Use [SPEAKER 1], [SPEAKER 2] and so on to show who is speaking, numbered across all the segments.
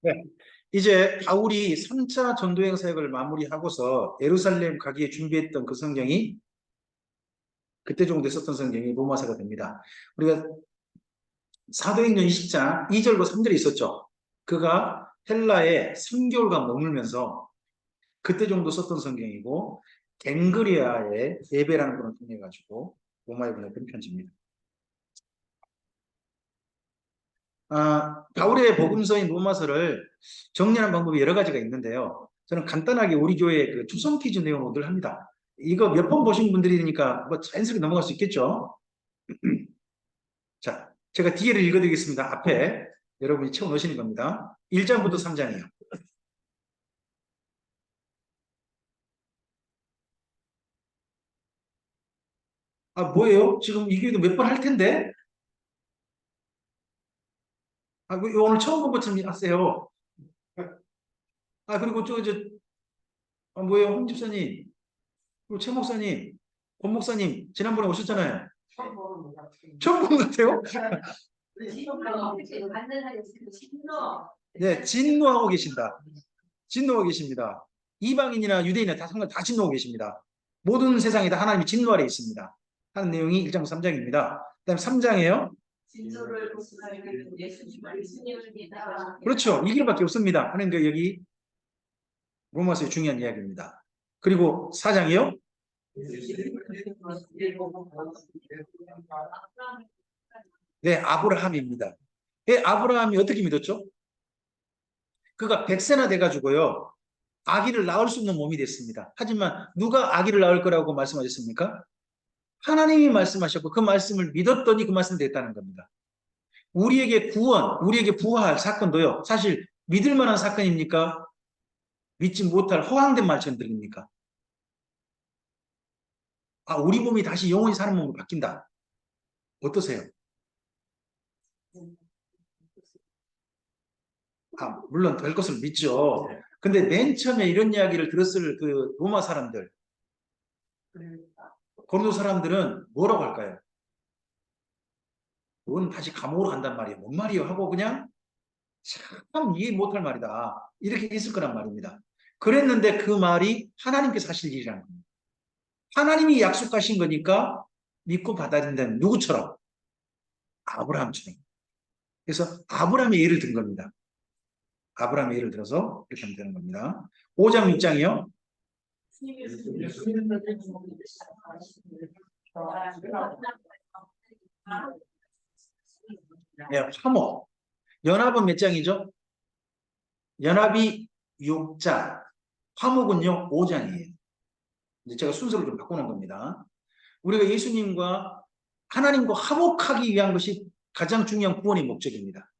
[SPEAKER 1] 네. 이제 바울이 3차 전도행 사역을 마무리하고서 예루살렘 가기에 준비했던 그 성경이 그때 정도 썼던 성경이 로마서가 됩니다. 우리가 사도행전 20장 2절과 3절에 있었죠. 그가 헬라에 3개월간 머물면서 그때 정도 썼던 성경이고 갱그리아의 예배라는 것을 통해 가지고 로마에 보냈던 편지입니다. 바울의 복음서인 로마서를 정리하는 방법이 여러 가지가 있는데요. 저는 간단하게 우리 교회 그 추성 퀴즈 내용을 늘 합니다. 이거 몇 번 보신 분들이니까 뭐 자연스럽게 넘어갈 수 있겠죠. 자, 제가 뒤에를 읽어드리겠습니다. 앞에 여러분이 채워 넣으시는 겁니다. 1장부터 3장이에요. 뭐예요? 지금 이 교회도 몇 번 할 텐데? 오늘 처음 본 것처럼 하세요. 그리고 뭐예요? 홍 집사님, 그리고 최 목사님, 권 목사님, 지난번에 오셨잖아요. 처음 본 것 같아요? 네, 진노하고 계신다. 진노하고 계십니다. 이방인이나 유대인이나 다 진노하고 계십니다. 모든 세상에 다 하나님이 진노 아래 있습니다. 하는 내용이 1장 3장입니다. 그 다음 3장이에요. 진노를 복수하는 예수님을 믿다. 그렇죠. 이 길밖에 없습니다. 하는 게 여기 로마서의 중요한 이야기입니다. 그리고 4장이요. 네, 아브라함입니다. 아브라함이 어떻게 믿었죠? 그가 100세나 돼가지고요. 아기를 낳을 수 없는 몸이 됐습니다. 하지만 누가 아기를 낳을 거라고 말씀하셨습니까? 하나님이 말씀하셨고 그 말씀을 믿었더니 그 말씀이 됐다는 겁니다. 우리에게 구원, 우리에게 부활 사건도요. 사실 믿을 만한 사건입니까? 믿지 못할 허황된 말처럼 들립니까? 우리 몸이 다시 영원히 사는 몸으로 바뀐다. 어떠세요? 물론 될 것을 믿죠. 근데 맨 처음에 이런 이야기를 들었을 그 로마 사람들, 고린도 사람들은 뭐라고 할까요? 넌 다시 감옥으로 간단 말이에요. 뭔 말이에요? 하고 그냥 참 이해 못할 말이다. 이렇게 있을 거란 말입니다. 그랬는데 그 말이 하나님께서 하실 일이라는 겁니다. 하나님이 약속하신 거니까 믿고 받아들인다는 누구처럼? 아브라함처럼. 그래서 아브라함의 예를 든 겁니다. 아브라함의 예를 들어서 이렇게 하면 되는 겁니다. 5장 6장이요. 네, 화목. 연합은 몇 장이죠? 연합이 6장. 화목은요, 5장이에요. 이제 제가 순서를 좀 바꾸는 겁니다. 우리가 예수님과 하나님과 화목하기 위한 것이 가장 중요한 구원의 목적입니다.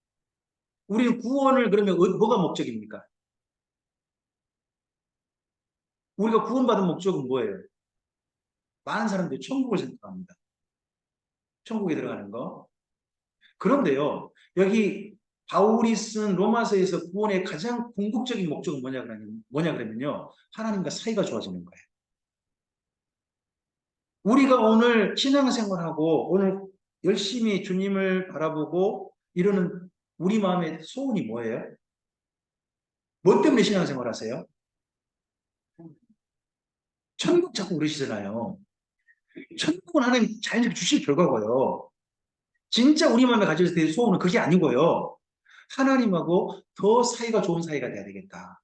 [SPEAKER 1] 우리는 구원을 그러면 뭐가 목적입니까? 우리가 구원받은 목적은 뭐예요? 많은 사람들이 천국을 생각합니다. 천국에 들어가는 거. 그런데요, 여기 바울이 쓴 로마서에서 구원의 가장 궁극적인 목적은 뭐냐 그러면요, 하나님과 사이가 좋아지는 거예요. 우리가 오늘 신앙생활하고 오늘 열심히 주님을 바라보고 이러는 우리 마음의 소원이 뭐예요? 뭐 때문에 신앙생활 하세요? 천국 자꾸 그러시잖아요. 천국은 하나님 자연스럽게 주실 결과고요. 진짜 우리 마음에 가질 때 소원은 그게 아니고요. 하나님하고 더 사이가 좋은 사이가 돼야 되겠다.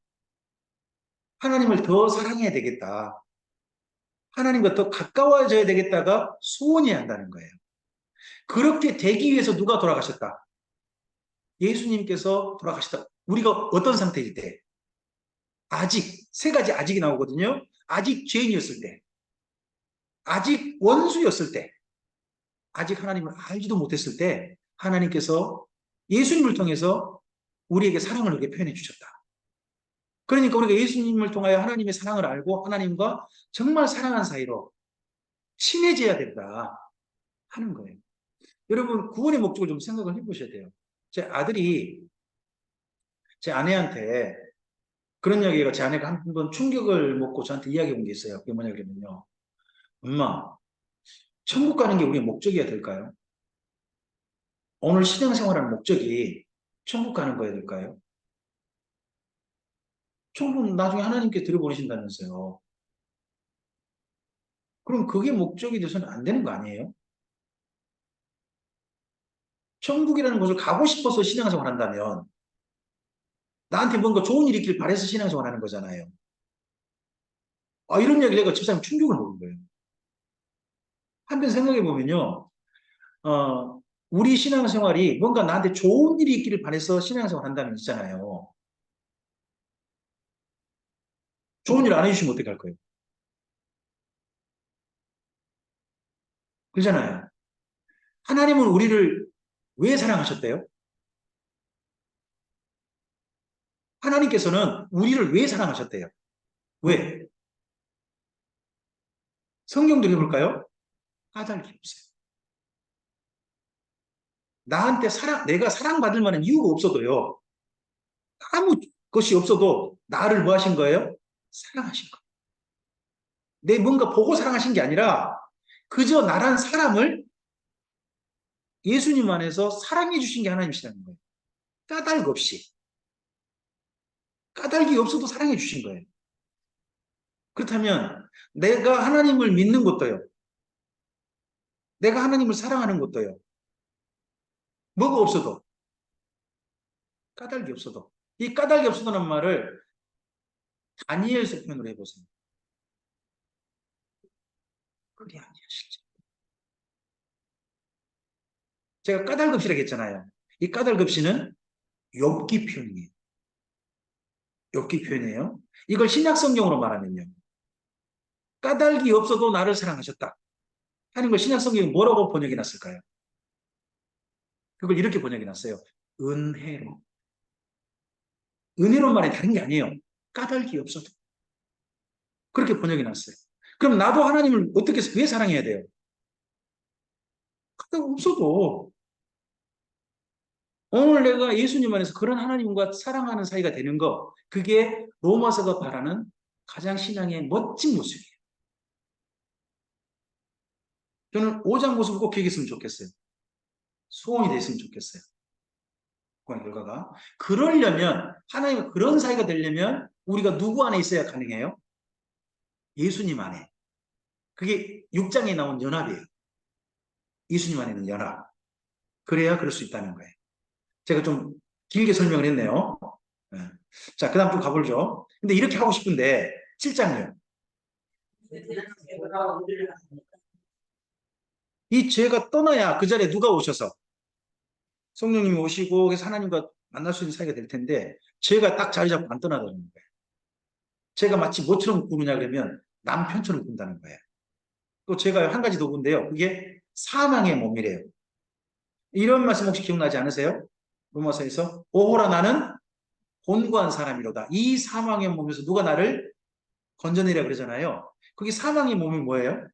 [SPEAKER 1] 하나님을 더 사랑해야 되겠다. 하나님과 더 가까워져야 되겠다가 소원이어야 한다는 거예요. 그렇게 되기 위해서 누가 돌아가셨다? 예수님께서 돌아가셨다. 우리가 어떤 상태일 때? 아직, 세 가지 아직이 나오거든요. 아직 죄인이었을 때, 아직 원수였을 때, 아직 하나님을 알지도 못했을 때 하나님께서 예수님을 통해서 우리에게 사랑을 이렇게 표현해 주셨다. 그러니까 우리가 예수님을 통하여 하나님의 사랑을 알고 하나님과 정말 사랑한 사이로 친해져야 된다 하는 거예요. 여러분 구원의 목적을 좀 생각을 해보셔야 돼요. 제 아들이 제 아내한테 그런 이야기가 제 아내가 한 번 충격을 먹고 저한테 이야기해 온 게 있어요. 그게 뭐냐 그러면요. 엄마, 천국 가는 게 우리의 목적이어야 될까요? 오늘 신앙생활하는 목적이 천국 가는 거여야 될까요? 천국은 나중에 하나님께 들여보내신다면서요. 그럼 그게 목적이 돼서는 안 되는 거 아니에요? 천국이라는 곳을 가고 싶어서 신앙생활 한다면 나한테 뭔가 좋은 일이 있길 바래서 신앙생활 하는 거잖아요. 아, 이런 이야기를 내가 집사님 충격을 먹은 거예요. 한편 생각해 보면요. 우리 신앙생활이 뭔가 나한테 좋은 일이 있기를 바래서 신앙생활 한다면 있잖아요. 좋은 일 안 해주시면 어떡할 거예요? 그렇잖아요. 하나님은 우리를 왜 사랑하셨대요? 하나님께서는 우리를 왜 사랑하셨대요? 왜? 성경 들여볼까요? 까닭이 없어요. 나한테 내가 사랑받을 만한 이유가 없어도요. 아무 것이 없어도 나를 뭐 하신 거예요? 사랑하신 거예요. 내 뭔가 보고 사랑하신 게 아니라 그저 나란 사람을 예수님 안에서 사랑해 주신 게 하나님이시라는 거예요. 까닭 없이. 까닭이 없어도 사랑해 주신 거예요. 그렇다면 내가 하나님을 믿는 것도요. 내가 하나님을 사랑하는 것도요. 뭐가 없어도 까닭이 없어도 이 까닭이 없어도라는 말을 다니엘서 표현을 해보세요. 그게 아니야 실제. 제가 까닭 없이라고 했잖아요. 이 까닭 없이는 욥기 표현이에요. 욥기 표현이에요. 이걸 신약 성경으로 말하면요. 까닭이 없어도 나를 사랑하셨다 하는 걸 신약 성경이 뭐라고 번역해 놨을까요? 그걸 이렇게 번역해 놨어요. 은혜로. 은혜로 말이 다른 게 아니에요. 까닭이 없어도. 그렇게 번역해 놨어요. 그럼 나도 하나님을 어떻게 왜 사랑해야 돼요? 까닭 없어도 오늘 내가 예수님 안에서 그런 하나님과 사랑하는 사이가 되는 거, 그게 로마서가 바라는 가장 신앙의 멋진 모습이에요. 저는 5장 모습을 꼭 기억했으면 좋겠어요. 소원이 됐으면 좋겠어요. 그 결과가. 그러려면, 하나님과 그런 사이가 되려면, 우리가 누구 안에 있어야 가능해요? 예수님 안에. 그게 6장에 나온 연합이에요. 예수님 안에 있는 연합. 그래야 그럴 수 있다는 거예요. 제가 좀 길게 설명을 했네요. 네. 자, 그 다음 또 가보죠. 근데 이렇게 하고 싶은데, 7장요. 이 죄가 떠나야 그 자리에 누가 오셔서 성령님이 오시고 그래서 하나님과 만날 수 있는 사이가 될 텐데 죄가 딱 자리 잡고 안 떠나다는 거예요. 죄가 마치 뭐처럼 구느냐 그러면 남편처럼 군다는 거예요. 또 제가 한 가지 더 본데요. 그게 사망의 몸이래요. 이런 말씀 혹시 기억나지 않으세요? 로마서에서 오호라 나는 곤고한 사람이로다. 이 사망의 몸에서 누가 나를 건져내려 그러잖아요. 그게 사망의 몸이 뭐예요?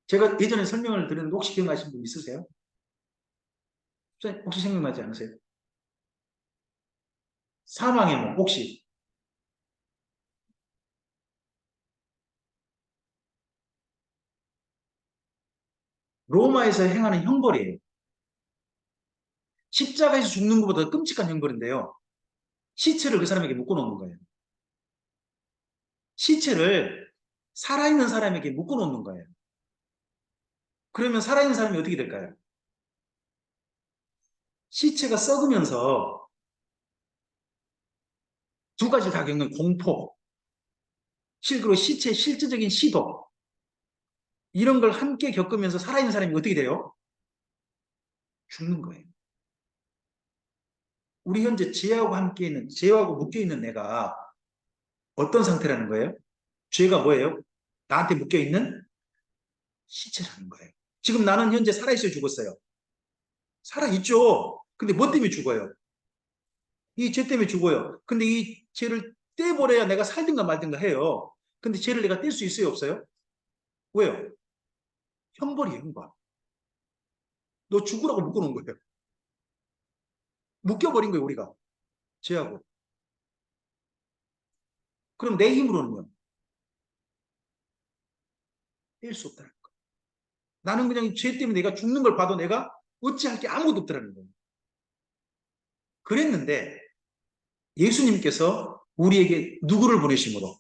[SPEAKER 1] 제가 예전에 설명을 드렸는데 혹시 기억나시는 분 있으세요? 혹시 생각나지 않으세요? 사망의 몸 혹시 로마에서 행하는 형벌이에요. 십자가에서 죽는 것보다 끔찍한 형벌인데요. 시체를 그 사람에게 묶어놓는 거예요. 시체를 살아있는 사람에게 묶어놓는 거예요. 그러면 살아있는 사람이 어떻게 될까요? 시체가 썩으면서 두 가지 다 겪는 공포, 그리고 시체의 실질적인 시도, 이런 걸 함께 겪으면서 살아있는 사람이 어떻게 돼요? 죽는 거예요. 우리 현재 죄하고 함께 있는, 죄하고 묶여 있는 내가 어떤 상태라는 거예요? 죄가 뭐예요? 나한테 묶여 있는 시체라는 거예요. 지금 나는 현재 살아있어요, 죽었어요? 살아있죠. 근데 뭐 때문에 죽어요? 이 죄 때문에 죽어요. 근데 이 죄를 떼버려야 내가 살든가 말든가 해요. 근데 죄를 내가 뗄 수 있어요, 없어요? 왜요? 형벌이에요, 형벌. 너 죽으라고 묶어놓은 거예요. 묶여버린 거예요, 우리가. 죄하고. 그럼 내 힘으로는요? 뗄 수 없다는 거예요. 나는 그냥 이 죄 때문에 내가 죽는 걸 봐도 내가 어찌할 게 아무것도 없다는 거예요. 그랬는데 예수님께서 우리에게 누구를 보내심으로?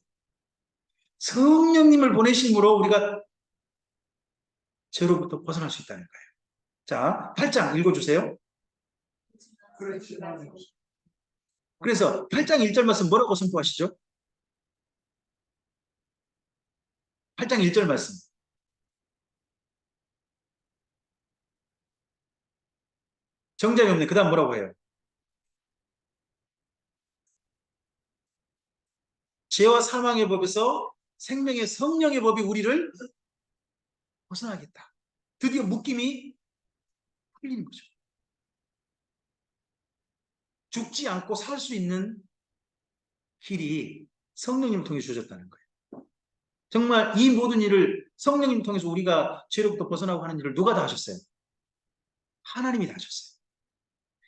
[SPEAKER 1] 성령님을 보내심으로 우리가 죄로부터 벗어날 수 있다는 거예요. 자, 8장 읽어주세요. 그래서 8장 1절 말씀 뭐라고 선포하시죠? 8장 1절 말씀. 정답이 없네. 그 다음 뭐라고 해요? 죄와 사망의 법에서 생명의 성령의 법이 우리를 벗어나겠다. 드디어 묶임이 풀리는 거죠. 죽지 않고 살 수 있는 길이 성령님을 통해 주어졌다는 거예요. 정말 이 모든 일을 성령님을 통해서 우리가 죄로부터 벗어나고 하는 일을 누가 다 하셨어요? 하나님이 다 하셨어요.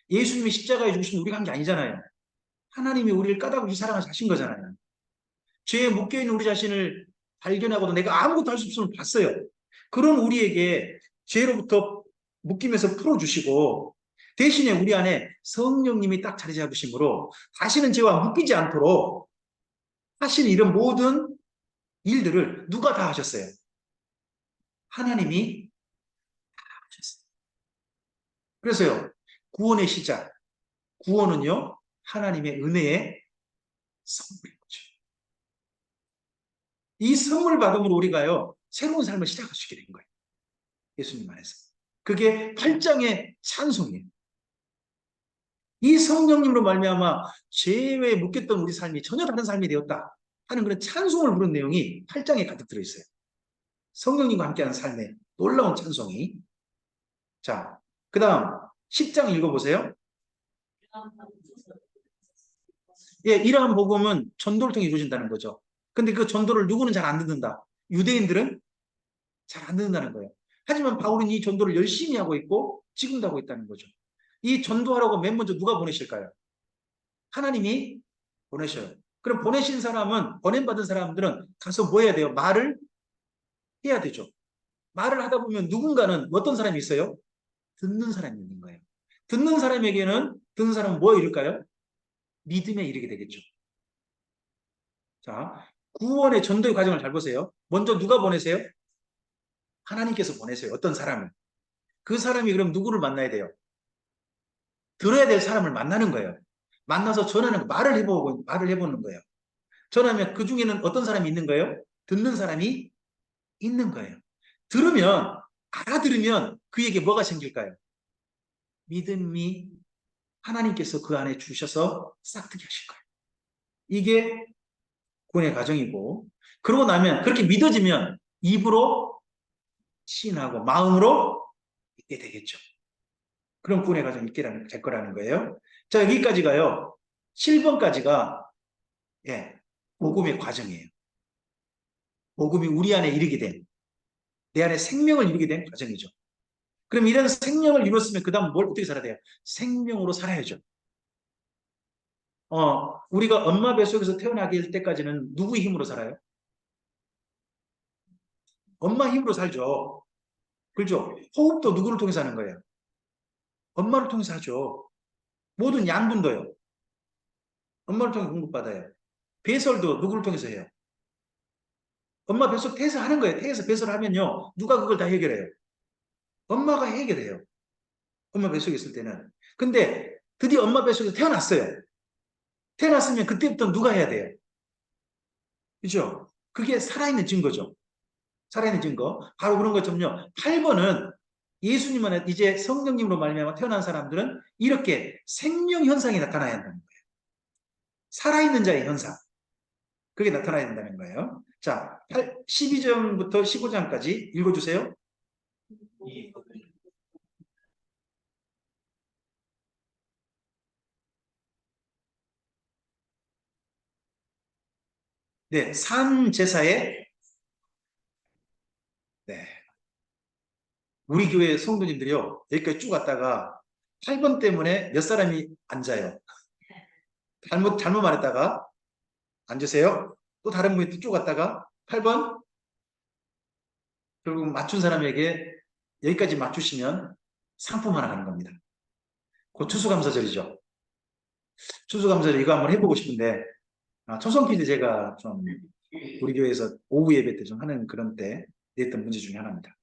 [SPEAKER 1] 예수님이 십자가에 죽으신 우리가 한 게 아니잖아요. 하나님이 우리를 까닭없이 사랑하신 거잖아요. 죄에 묶여있는 우리 자신을 발견하고도 내가 아무것도 할 수 없음을 봤어요. 그런 우리에게 죄로부터 묶이면서 풀어주시고 대신에 우리 안에 성령님이 딱 자리 잡으심으로 다시는 죄와 묶이지 않도록 하신 이런 모든 일들을 누가 다 하셨어요? 하나님이 다 하셨어요. 그래서요, 구원의 시작, 구원은요, 하나님의 은혜의 선물인 거죠. 이 선물 받음으로 우리가요, 새로운 삶을 시작할 수 있게 된 거예요. 예수님 안에서. 그게 8장의 찬송이에요. 이 성령님으로 말미암아 죄에 묶였던 우리 삶이 전혀 다른 삶이 되었다 하는 그런 찬송을 부른 내용이 8장에 가득 들어있어요. 성령님과 함께하는 삶의 놀라운 찬송이. 자, 그 다음 10장 읽어보세요. 예, 이러한 복음은 전도를 통해 이루어진다는 거죠. 근데 그 전도를 누구는 잘 안 듣는다. 유대인들은 잘 안 듣는다는 거예요. 하지만 바울은 이 전도를 열심히 하고 있고 지금도 하고 있다는 거죠. 이 전도하라고 맨 먼저 누가 보내실까요? 하나님이 보내셔요. 그럼 보내신 사람은, 보냄받은 사람들은 가서 뭐 해야 돼요? 말을 해야 되죠. 말을 하다 보면 누군가는 어떤 사람이 있어요? 듣는 사람이 있는 거예요. 듣는 사람에게는 듣는 사람은 뭐에 이를까요? 믿음에 이르게 되겠죠. 자, 구원의 전도의 과정을 잘 보세요. 먼저 누가 보내세요? 하나님께서 보내세요. 어떤 사람을. 그 사람이 그럼 누구를 만나야 돼요? 들어야 될 사람을 만나는 거예요. 만나서 전하는 말을 해보는 거예요. 전하면 그 중에는 어떤 사람이 있는 거예요? 듣는 사람이 있는 거예요. 들으면, 알아들으면 그에게 뭐가 생길까요? 믿음이 하나님께서 그 안에 주셔서 싹트게 하실 거예요. 이게 구원의 과정이고, 그러고 나면 그렇게 믿어지면 입으로 시인하고 마음으로 믿게 되겠죠. 그런 구원의 과정이 있게 될 거라는 거예요. 자, 여기까지가요. 7번까지가 예, 복음의 과정이에요. 복음이 우리 안에 이르게 된, 내 안에 생명을 이루게 된 과정이죠. 그럼 이런 생명을 이뤘으면 그 다음 뭘 어떻게 살아야 돼요? 생명으로 살아야죠. 우리가 엄마 뱃속에서 태어나게 될 때까지는 누구의 힘으로 살아요? 엄마 힘으로 살죠. 그렇죠? 호흡도 누구를 통해서 하는 거예요? 엄마를 통해서 하죠. 모든 양분도요. 엄마를 통해 공급받아요. 배설도 누구를 통해서 해요? 엄마 뱃속 태에서 하는 거예요. 태에서 배설을 하면요. 누가 그걸 다 해결해요? 엄마가 해결해요. 엄마 뱃속에 있을 때는. 근데 드디어 엄마 뱃속에서 태어났어요. 태어났으면 그때부터 누가 해야 돼요? 그죠? 그게 살아있는 증거죠. 살아있는 증거. 바로 그런 것처럼요. 8번은 예수님은 이제 성령님으로 말미암아 태어난 사람들은 이렇게 생명 현상이 나타나야 한다는 거예요. 살아있는 자의 현상. 그게 나타나야 된다는 거예요. 자, 12장부터 15장까지 읽어주세요. 네, 산 제사에 네, 우리 교회 성도님들이요. 여기까지 쭉 갔다가 8번 때문에 몇 사람이 앉아요. 잘못 말했다가 앉으세요. 또 다른 분이 쭉 갔다가 8번 결국 맞춘 사람에게 여기까지 맞추시면 상품 하나 가는 겁니다. 곧 추수감사절이죠. 추수감사절 이거 한번 해보고 싶은데 초성 퀴즈 제가 좀 우리 교회에서 오후 예배 때 좀 하는 그런 때 냈던 문제 중에 하나입니다.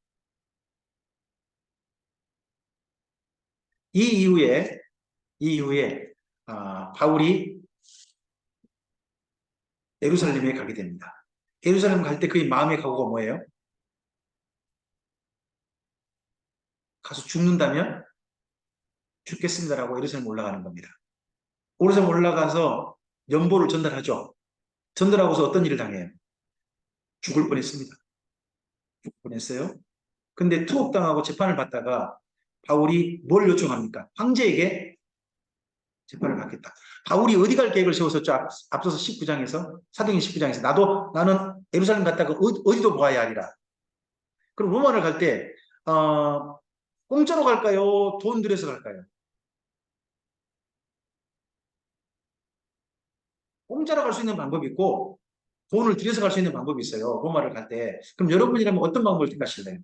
[SPEAKER 1] 이 이후에 바울이 예루살렘에 가게 됩니다. 예루살렘 갈 때 그의 마음의 각오가 뭐예요? 가서 죽는다면 죽겠습니다라고 예루살렘 올라가는 겁니다. 예루살렘 올라가서 연보를 전달하죠. 전달하고서 어떤 일을 당해요? 죽을 뻔했습니다. 죽을 뻔했어요. 근데 투옥당하고 재판을 받다가 바울이 뭘 요청합니까? 황제에게 재판을 받겠다. 바울이 어디 갈 계획을 세웠었죠? 앞서서 19장에서 사도행전 19장에서 나는 예루살렘 갔다가 어디도 보아야 하리라. 그럼 로마를 갈 때 공짜로 갈까요? 돈 들여서 갈까요? 공짜로 갈 수 있는 방법이 있고 돈을 들여서 갈 수 있는 방법이 있어요. 로마를 갈 때. 그럼 여러분이라면 어떤 방법을 택하실래요?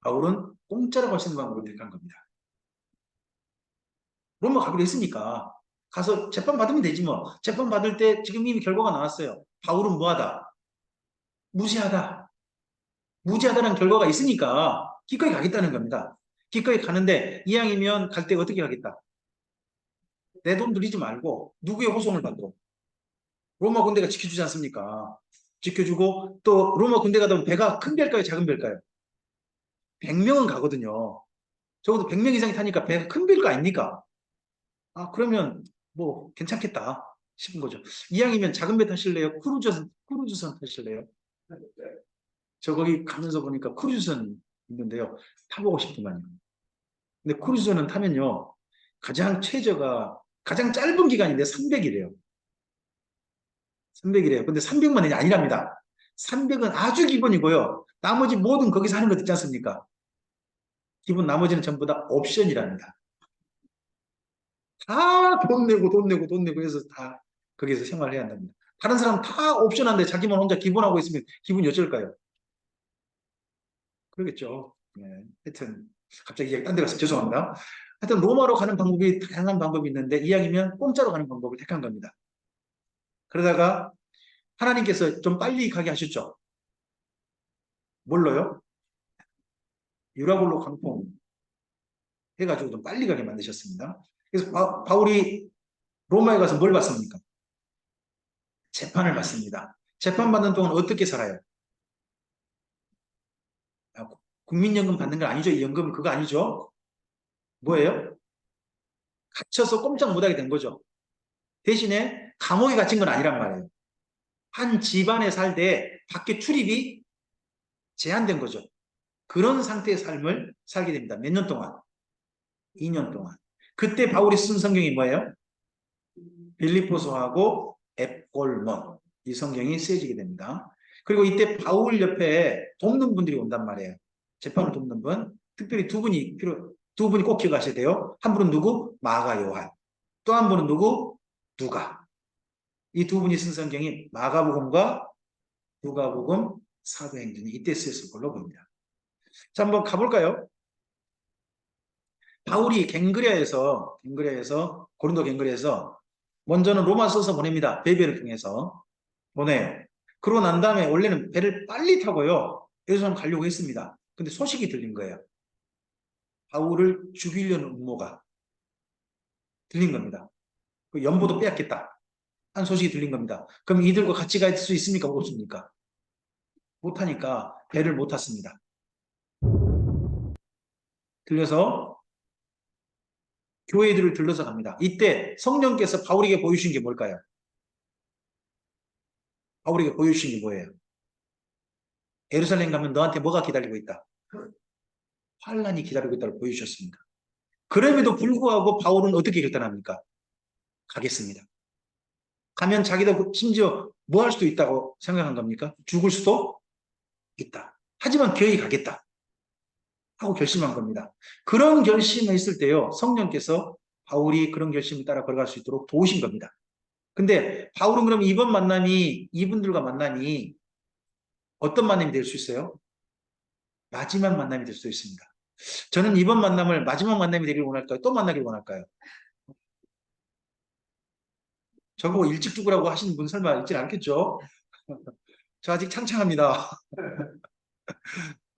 [SPEAKER 1] 바울은 공짜로 갈 수 있는 방법을 택한 겁니다. 로마 가기로 했으니까 가서 재판 받으면 되지 뭐. 재판 받을 때 지금 이미 결과가 나왔어요. 바울은 뭐하다? 무죄하다. 무죄하다는 결과가 있으니까 기꺼이 가겠다는 겁니다. 기꺼이 가는데 이왕이면 갈 때 어떻게 가겠다? 내 돈 들이지 말고 누구의 호송을 받고 로마 군대가 지켜주지 않습니까? 지켜주고 또 로마 군대 가다 보면 배가 큰 배일까요? 작은 배일까요? 100명은 가거든요. 적어도 100명 이상이 타니까 배가 큰 배일 거 아닙니까? 그러면 뭐 괜찮겠다 싶은 거죠. 이왕이면 작은 배 타실래요? 크루즈선 타실래요? 저 거기 가면서 보니까 크루즈선 있는데요. 타보고 싶구만요. 근데 크루즈선은 타면요. 가장 짧은 기간인데 300이래요. 300이래요. 근데 300만원이 아니랍니다. 300은 아주 기본이고요. 나머지 모든 거기서 하는 거 있지 않습니까? 기본 나머지는 전부 다 옵션이랍니다. 다 돈 내고 돈 내고 돈 내고 해서 다 거기서 생활을 해야 한답니다. 다른 사람 다 옵션한데 자기만 혼자 기본하고 있으면 기분이 어쩔까요? 그러겠죠. 네. 하여튼 갑자기 이야기 딴데 가서 죄송합니다. 하여튼 로마로 가는 방법이 다양한 방법이 있는데 이왕이면 공짜로 가는 방법을 택한 겁니다. 그러다가 하나님께서 좀 빨리 가게 하셨죠. 뭘로요? 유라굴로 강풍 해가지고 좀 빨리 가게 만드셨습니다. 그래서 바울이 로마에 가서 뭘 받습니까? 재판을 받습니다. 재판받는 동안 어떻게 살아요? 아, 국민연금 받는 건 아니죠. 이 연금은 그거 아니죠. 뭐예요? 갇혀서 꼼짝 못하게 된 거죠. 대신에 감옥에 갇힌 건 아니란 말이에요. 한 집안에 살때 밖에 출입이 제한된 거죠. 그런 상태의 삶을 살게 됩니다. 몇 년 동안? 2년 동안. 그때 바울이 쓴 성경이 뭐예요? 빌립보서하고 앱골몬. 이 성경이 쓰여지게 됩니다. 그리고 이때 바울 옆에 돕는 분들이 온단 말이에요. 재판을 돕는 분. 특별히 두 분이 꼭 기억하셔야 돼요. 한 분은 누구? 마가 요한. 또 한 분은 누구? 누가. 이 두 분이 쓴 성경이 마가복음과 누가복음, 사도행전이 이때 쓰였을 걸로 보입니다. 자, 한번 가볼까요? 바울이 고린도 갱그레에서 먼저는 로마 써서 보냅니다. 베베를 통해서 보내요. 그러고 난 다음에 원래는 배를 빨리 타고요. 예루살렘 가려고 했습니다. 근데 소식이 들린 거예요. 바울을 죽이려는 음모가 들린 겁니다. 그 연보도 빼앗겠다. 한 소식이 들린 겁니다. 그럼 이들과 같이 갈 수 있습니까? 없습니까? 못하니까 배를 못 탔습니다. 들려서 교회들을 들러서 갑니다. 이때 성령께서 바울에게 보여주신 게 뭘까요? 바울에게 보여주신 게 뭐예요? 예루살렘 가면 너한테 뭐가 기다리고 있다? 환란이 기다리고 있다고 보여주셨습니다. 그럼에도 불구하고 바울은 어떻게 결단합니까? 가겠습니다. 가면 자기도 심지어 뭐 할 수도 있다고 생각한 겁니까? 죽을 수도 있다. 하지만 교회에 가겠다 하고 결심한 겁니다. 그런 결심을 했을 때요. 성령께서 바울이 그런 결심을 따라 걸어갈 수 있도록 도우신 겁니다. 근데 바울은 그럼 이분들과 만남이 어떤 만남이 될 수 있어요? 마지막 만남이 될 수 있습니다. 저는 이번 만남을 마지막 만남이 되길 원할까요? 또 만나길 원할까요? 저보고 일찍 죽으라고 하시는 분 설마 있진 않겠죠? 저 아직 창창합니다.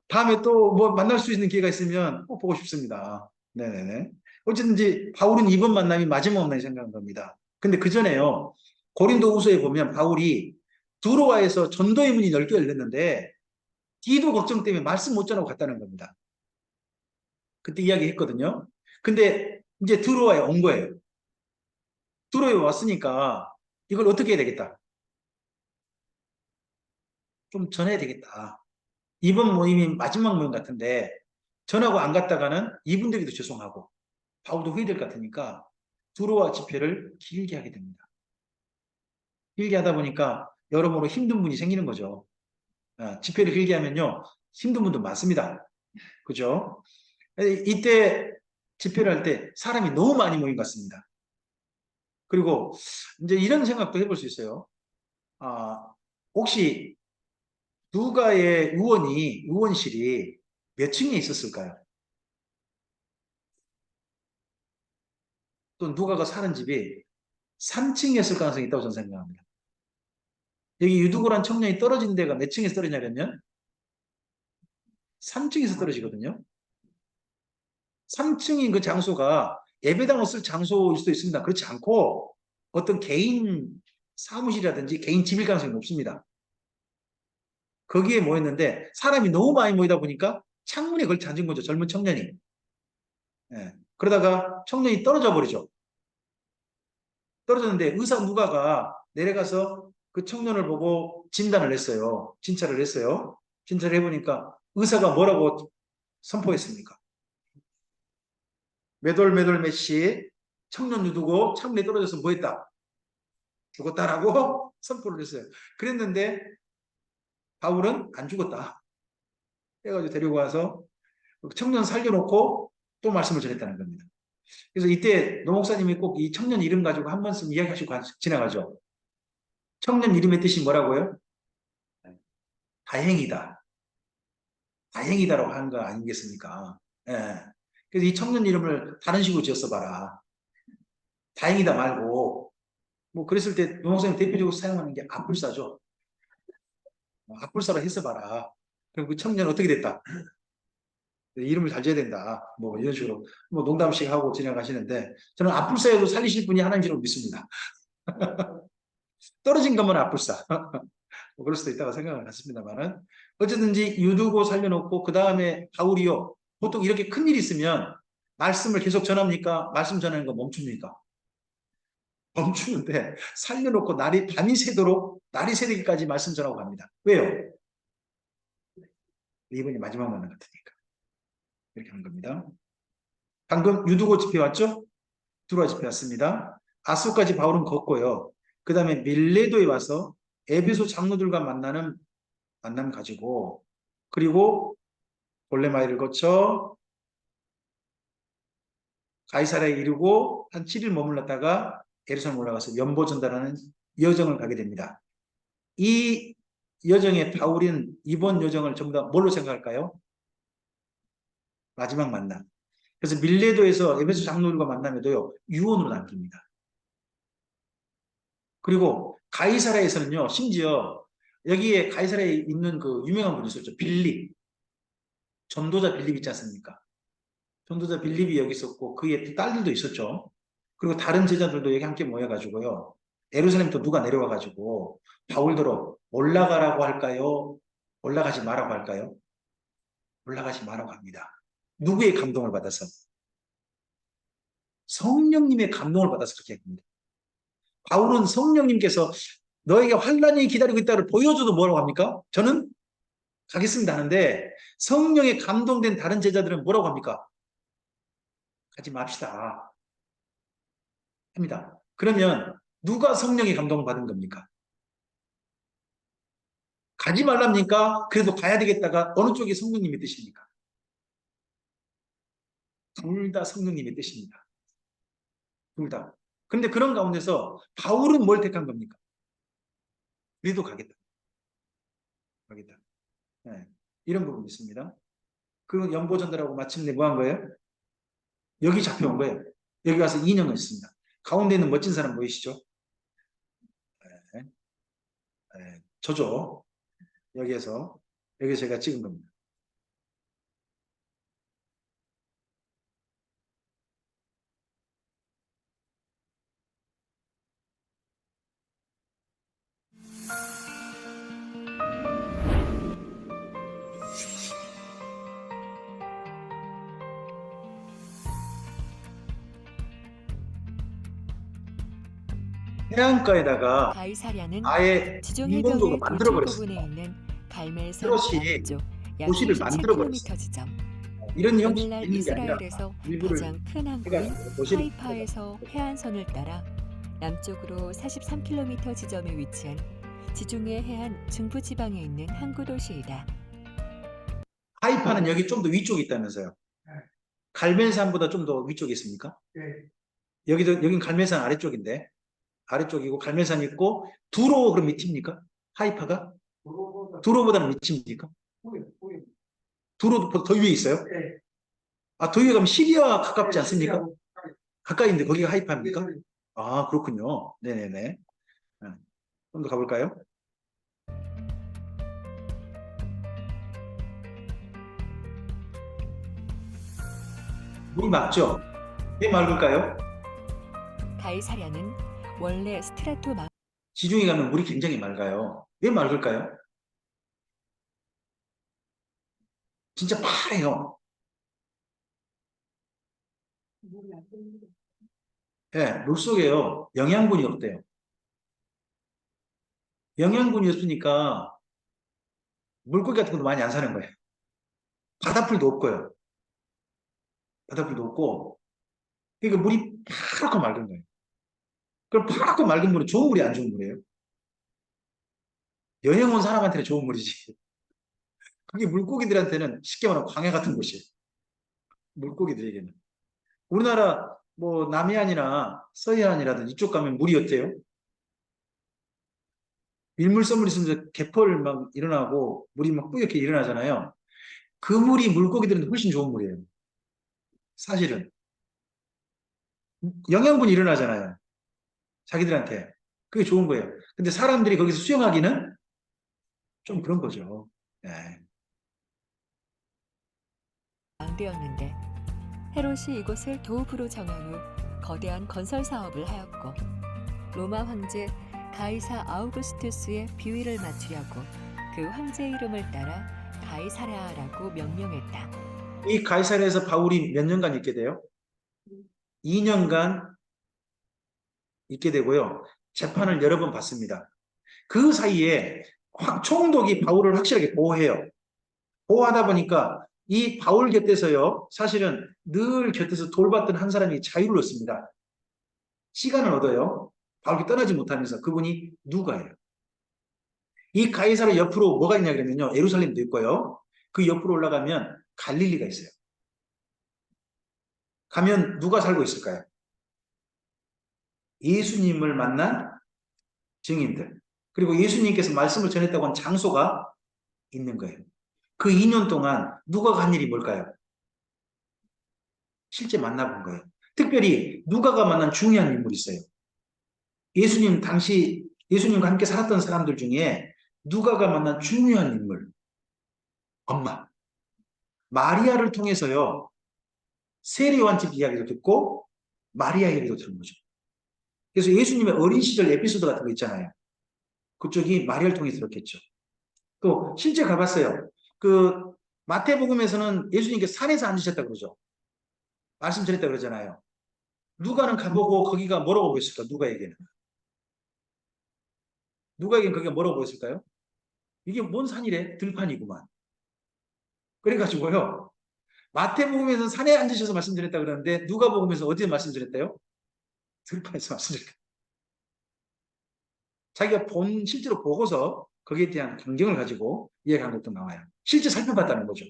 [SPEAKER 1] 다음에 또 뭐 만날 수 있는 기회가 있으면 꼭 보고 싶습니다. 네네네. 어쨌든지 바울은 이번 만남이 마지막 만남이 생각한 겁니다. 근데 그 전에요. 고린도후서에 보면 바울이 두로아에서 전도의 문이 넓게 열렸는데 디도 걱정 때문에 말씀 못 전하고 갔다는 겁니다. 그때 이야기했거든요. 근데 이제 두로아에 온 거예요. 두로아에 왔으니까 이걸 어떻게 해야 되겠다. 좀 전해야 되겠다. 이번 모임이 마지막 모임 같은데 전하고 안 갔다가는 이분들에게도 죄송하고 바울도 후회될 것 같으니까 두로와 집회를 길게 하게 됩니다. 길게 하다 보니까 여러모로 힘든 분이 생기는 거죠. 집회를 길게 하면요. 힘든 분도 많습니다. 그죠? 이때 집회를 할 때 사람이 너무 많이 모인 것 같습니다. 그리고 이제 이런 생각도 해볼 수 있어요. 아, 혹시 누가의 의원실이 몇 층에 있었을까요? 또 누가가 사는 집이 3층이었을 가능성이 있다고 저는 생각합니다. 여기 유두고란 청년이 떨어진 데가 몇 층에서 떨어지냐면 3층에서 떨어지거든요. 3층인 그 장소가 예배당을 쓸 장소일 수도 있습니다. 그렇지 않고 어떤 개인 사무실이라든지 개인 집일 가능성이 높습니다. 거기에 모였는데 사람이 너무 많이 모이다 보니까 창문에 걸쳐 앉은 거죠. 젊은 청년이. 예. 그러다가 청년이 떨어져 버리죠. 떨어졌는데 의사 누가가 내려가서 그 청년을 보고 진단을 했어요. 진찰을 했어요. 진찰을 해보니까 의사가 뭐라고 선포했습니까? 몇월 몇 시에 청년 누두고 창문에 떨어져서 뭐 했다? 죽었다라고 선포를 했어요. 그랬는데 바울은 안 죽었다. 해가지고 데리고 와서 청년 살려놓고 또 말씀을 전했다는 겁니다. 그래서 이때 노 목사님이 꼭 이 청년 이름 가지고 한 번씀 이야기하시고 지나가죠. 청년 이름의 뜻이 뭐라고요? 다행이다. 다행이다라고 하는 거 아니겠습니까? 예. 그래서 이 청년 이름을 다른 식으로 지었어 봐라. 다행이다 말고 뭐 그랬을 때 노 목사님 대표적으로 사용하는 게 아뿔싸죠. 아뿔싸로 했어 봐라. 그럼 그 청년 어떻게 됐다? 이름을 잘 지어야 된다. 뭐 이런 식으로 뭐 농담식 하고 지나가시는데 저는 아뿔싸에도 살리실 분이 하나님이라고 믿습니다. 떨어진 것만 아뿔싸. 뭐 그럴 수도 있다고 생각을 했습니다만은 어쨌든지 유두고 살려놓고 그 다음에 바울이요. 보통 이렇게 큰일이 있으면 말씀을 계속 전합니까? 말씀 전하는 거 멈춥니까? 멈추는데 살려놓고 밤이 새도록 날이 새되기까지 말씀 전하고 갑니다. 왜요? 이번이 마지막 만남 같으니까 이렇게 하는 겁니다. 방금 유두고 집회 왔죠? 두루와 집회 왔습니다. 아소까지 바울은 걷고요. 그 다음에 밀레도에 와서 에베소 장로들과 만남 가지고 그리고 볼레마이를 거쳐 가이사라에 이르고 한 7일 머물렀다가 예루살렘 올라가서 연보 전달하는 여정을 가게 됩니다. 이 여정의 바울은 이번 여정을 전부 다 뭘로 생각할까요? 마지막 만남. 그래서 밀레도에서 에베소 장로들과 만나면도요 유언으로 남깁니다. 그리고 가이사라에서는요 심지어 여기에 가이사라에 있는 그 유명한 분이 있었죠. 빌립. 전도자 빌립 있지 않습니까? 전도자 빌립이 여기 있었고 그의 딸들도 있었죠. 그리고 다른 제자들도 여기 함께 모여가지고요. 예루살렘도 누가 내려와가지고 바울더러 올라가라고 할까요? 올라가지 말라고 할까요? 올라가지 말라고 합니다. 누구의 감동을 받아서? 성령님의 감동을 받아서 그렇게 합니다. 바울은 성령님께서 너에게 환란이 기다리고 있다를 보여줘도 뭐라고 합니까? 저는 가겠습니다 하는데 성령에 감동된 다른 제자들은 뭐라고 합니까? 가지 맙시다 합니다. 그러면 누가 성령의 감동을 받은 겁니까? 가지 말랍니까? 그래도 가야 되겠다가 어느 쪽이 성령님의 뜻입니까? 둘 다 성령님의 뜻입니다. 둘 다. 그런데 그런 가운데서 바울은 뭘 택한 겁니까? 그래도 가겠다. 가겠다. 네. 이런 부분이 있습니다. 그 연보 전달하고 마침내 뭐 한 거예요? 여기 잡혀온 거예요. 여기 와서 2년을 있습니다. 가운데 있는 멋진 사람 보이시죠? 네, 네, 저죠. 여기서 제가 찍은 겁니다. 해안가에다가
[SPEAKER 2] 가이사랴는
[SPEAKER 1] 아예 인공적으로
[SPEAKER 2] 지중해변의
[SPEAKER 1] 만들어
[SPEAKER 2] 돌출 부분에
[SPEAKER 1] 버렸습니다.
[SPEAKER 2] 있는 갈멜산
[SPEAKER 1] 트롯이
[SPEAKER 2] 남쪽 약
[SPEAKER 1] 도시를 만들어
[SPEAKER 2] 37km
[SPEAKER 1] 버렸어요.
[SPEAKER 2] 지점.
[SPEAKER 1] 이런 형식이
[SPEAKER 2] 오늘날
[SPEAKER 1] 있는 게 아니라
[SPEAKER 2] 이스라엘에서
[SPEAKER 1] 일부를
[SPEAKER 2] 가장 큰 항구인
[SPEAKER 1] 해가지고 도시를
[SPEAKER 2] 하이파에서 해안선을 따라 남쪽으로 43km 지점에 위치한 지중해 해안 중부지방에 있는 항구 도시이다.
[SPEAKER 1] 하이파는 여기 좀 더 위쪽에 있다면서요. 갈멜산보다 좀 더 위쪽에 있습니까? 여긴 갈멜산 아래쪽인데 아래쪽이고 갈멜산 있고 두로 그럼 밑입니까? 하이파가? 두로보다는 밑입니까? 두로도 더 위에 있어요? 아, 더 위에 가면 시리아 가깝지 않습니까? 가까이인데 거기가 하이파입니까? 아, 그렇군요. 네네네. 좀 더 가볼까요? 물이 맑죠? 왜 맑을까요?
[SPEAKER 2] 가이사랴는 원래 스트라토
[SPEAKER 1] 지중해 가면 물이 굉장히 맑아요. 왜 맑을까요? 진짜 파래요. 예, 물속에요. 영양분이 없대요. 영양분이 없으니까 물고기 같은 것도 많이 안 사는 거예요. 바닷불도 없고요. 바닷불도 없고. 그러니까 물이 파랗고 맑은 거예요. 그럼 파랗고 맑은 물은 좋은 물이 안 좋은 물이에요? 여행 온 사람한테는 좋은 물이지. 그게 물고기들한테는 쉽게 말하면 광야 같은 곳이에요. 물고기들에게는. 우리나라 뭐 남해안이나 서해안이라든 이쪽 가면 물이 어때요? 밀물선물 있으면서 개펄 막 일어나고 물이 막 뿌옇게 일어나잖아요. 그 물이 물고기들한테 훨씬 좋은 물이에요. 사실은. 영양분이 일어나잖아요. 자기들한테. 그게 좋은 거예요. 근데 사람들이 거기서 수영하기는 좀 그런 거죠. 네.
[SPEAKER 2] 망대였는데 헤롯이 이곳을 도읍으로 정한 후 거대한 건설 사업을 하였고 로마 황제 가이사 아우구스투스의 비위를 맞추려고 그 황제 이름을 따라 가이사랴라고 명명했다.
[SPEAKER 1] 이 가이사랴에서 바울이 몇 년간 있게 돼요? 2년간 있게 되고요. 재판을 여러 번 받습니다. 그 사이에 총독이 바울을 확실하게 보호해요. 보호하다 보니까 이 바울 곁에서요. 사실은 늘 곁에서 돌봤던 한 사람이 자유를 얻습니다. 시간을 얻어요. 바울이 떠나지 못하면서 그분이 누가예요. 이 가이사랴 옆으로 뭐가 있냐 그러면요. 예루살렘도 있고요. 그 옆으로 올라가면 갈릴리가 있어요. 가면 누가 살고 있을까요? 예수님을 만난 증인들. 그리고 예수님께서 말씀을 전했다고 한 장소가 있는 거예요. 그 2년 동안 누가 간 일이 뭘까요? 실제 만나본 거예요. 특별히 누가가 만난 중요한 인물이 있어요. 예수님과 함께 살았던 사람들 중에 누가가 만난 중요한 인물. 엄마. 마리아를 통해서요. 세례 요한집 이야기도 듣고 마리아 얘기도 들은 거죠. 그래서 예수님의 어린 시절 에피소드 같은 거 있잖아요. 그쪽이 마리아를 통해 들었겠죠. 또 실제 가봤어요. 그 마태복음에서는 예수님께서 산에서 앉으셨다 그러죠. 말씀 드렸다 그러잖아요. 누가는 가보고 거기가 뭐라고 보였을까? 누가에게는 거기가 뭐라고 보였을까요? 이게 뭔 산이래? 들판이구만. 그래가지고요. 마태복음에서는 산에 앉으셔서 말씀드렸다 그러는데 누가복음에서 어디에 말씀드렸대요? 들판에서 말씀드렸다. 자기가 실제로 보고서 거기에 대한 감경을 가지고 이해한 것도 나와요. 실제 살펴봤다는 거죠.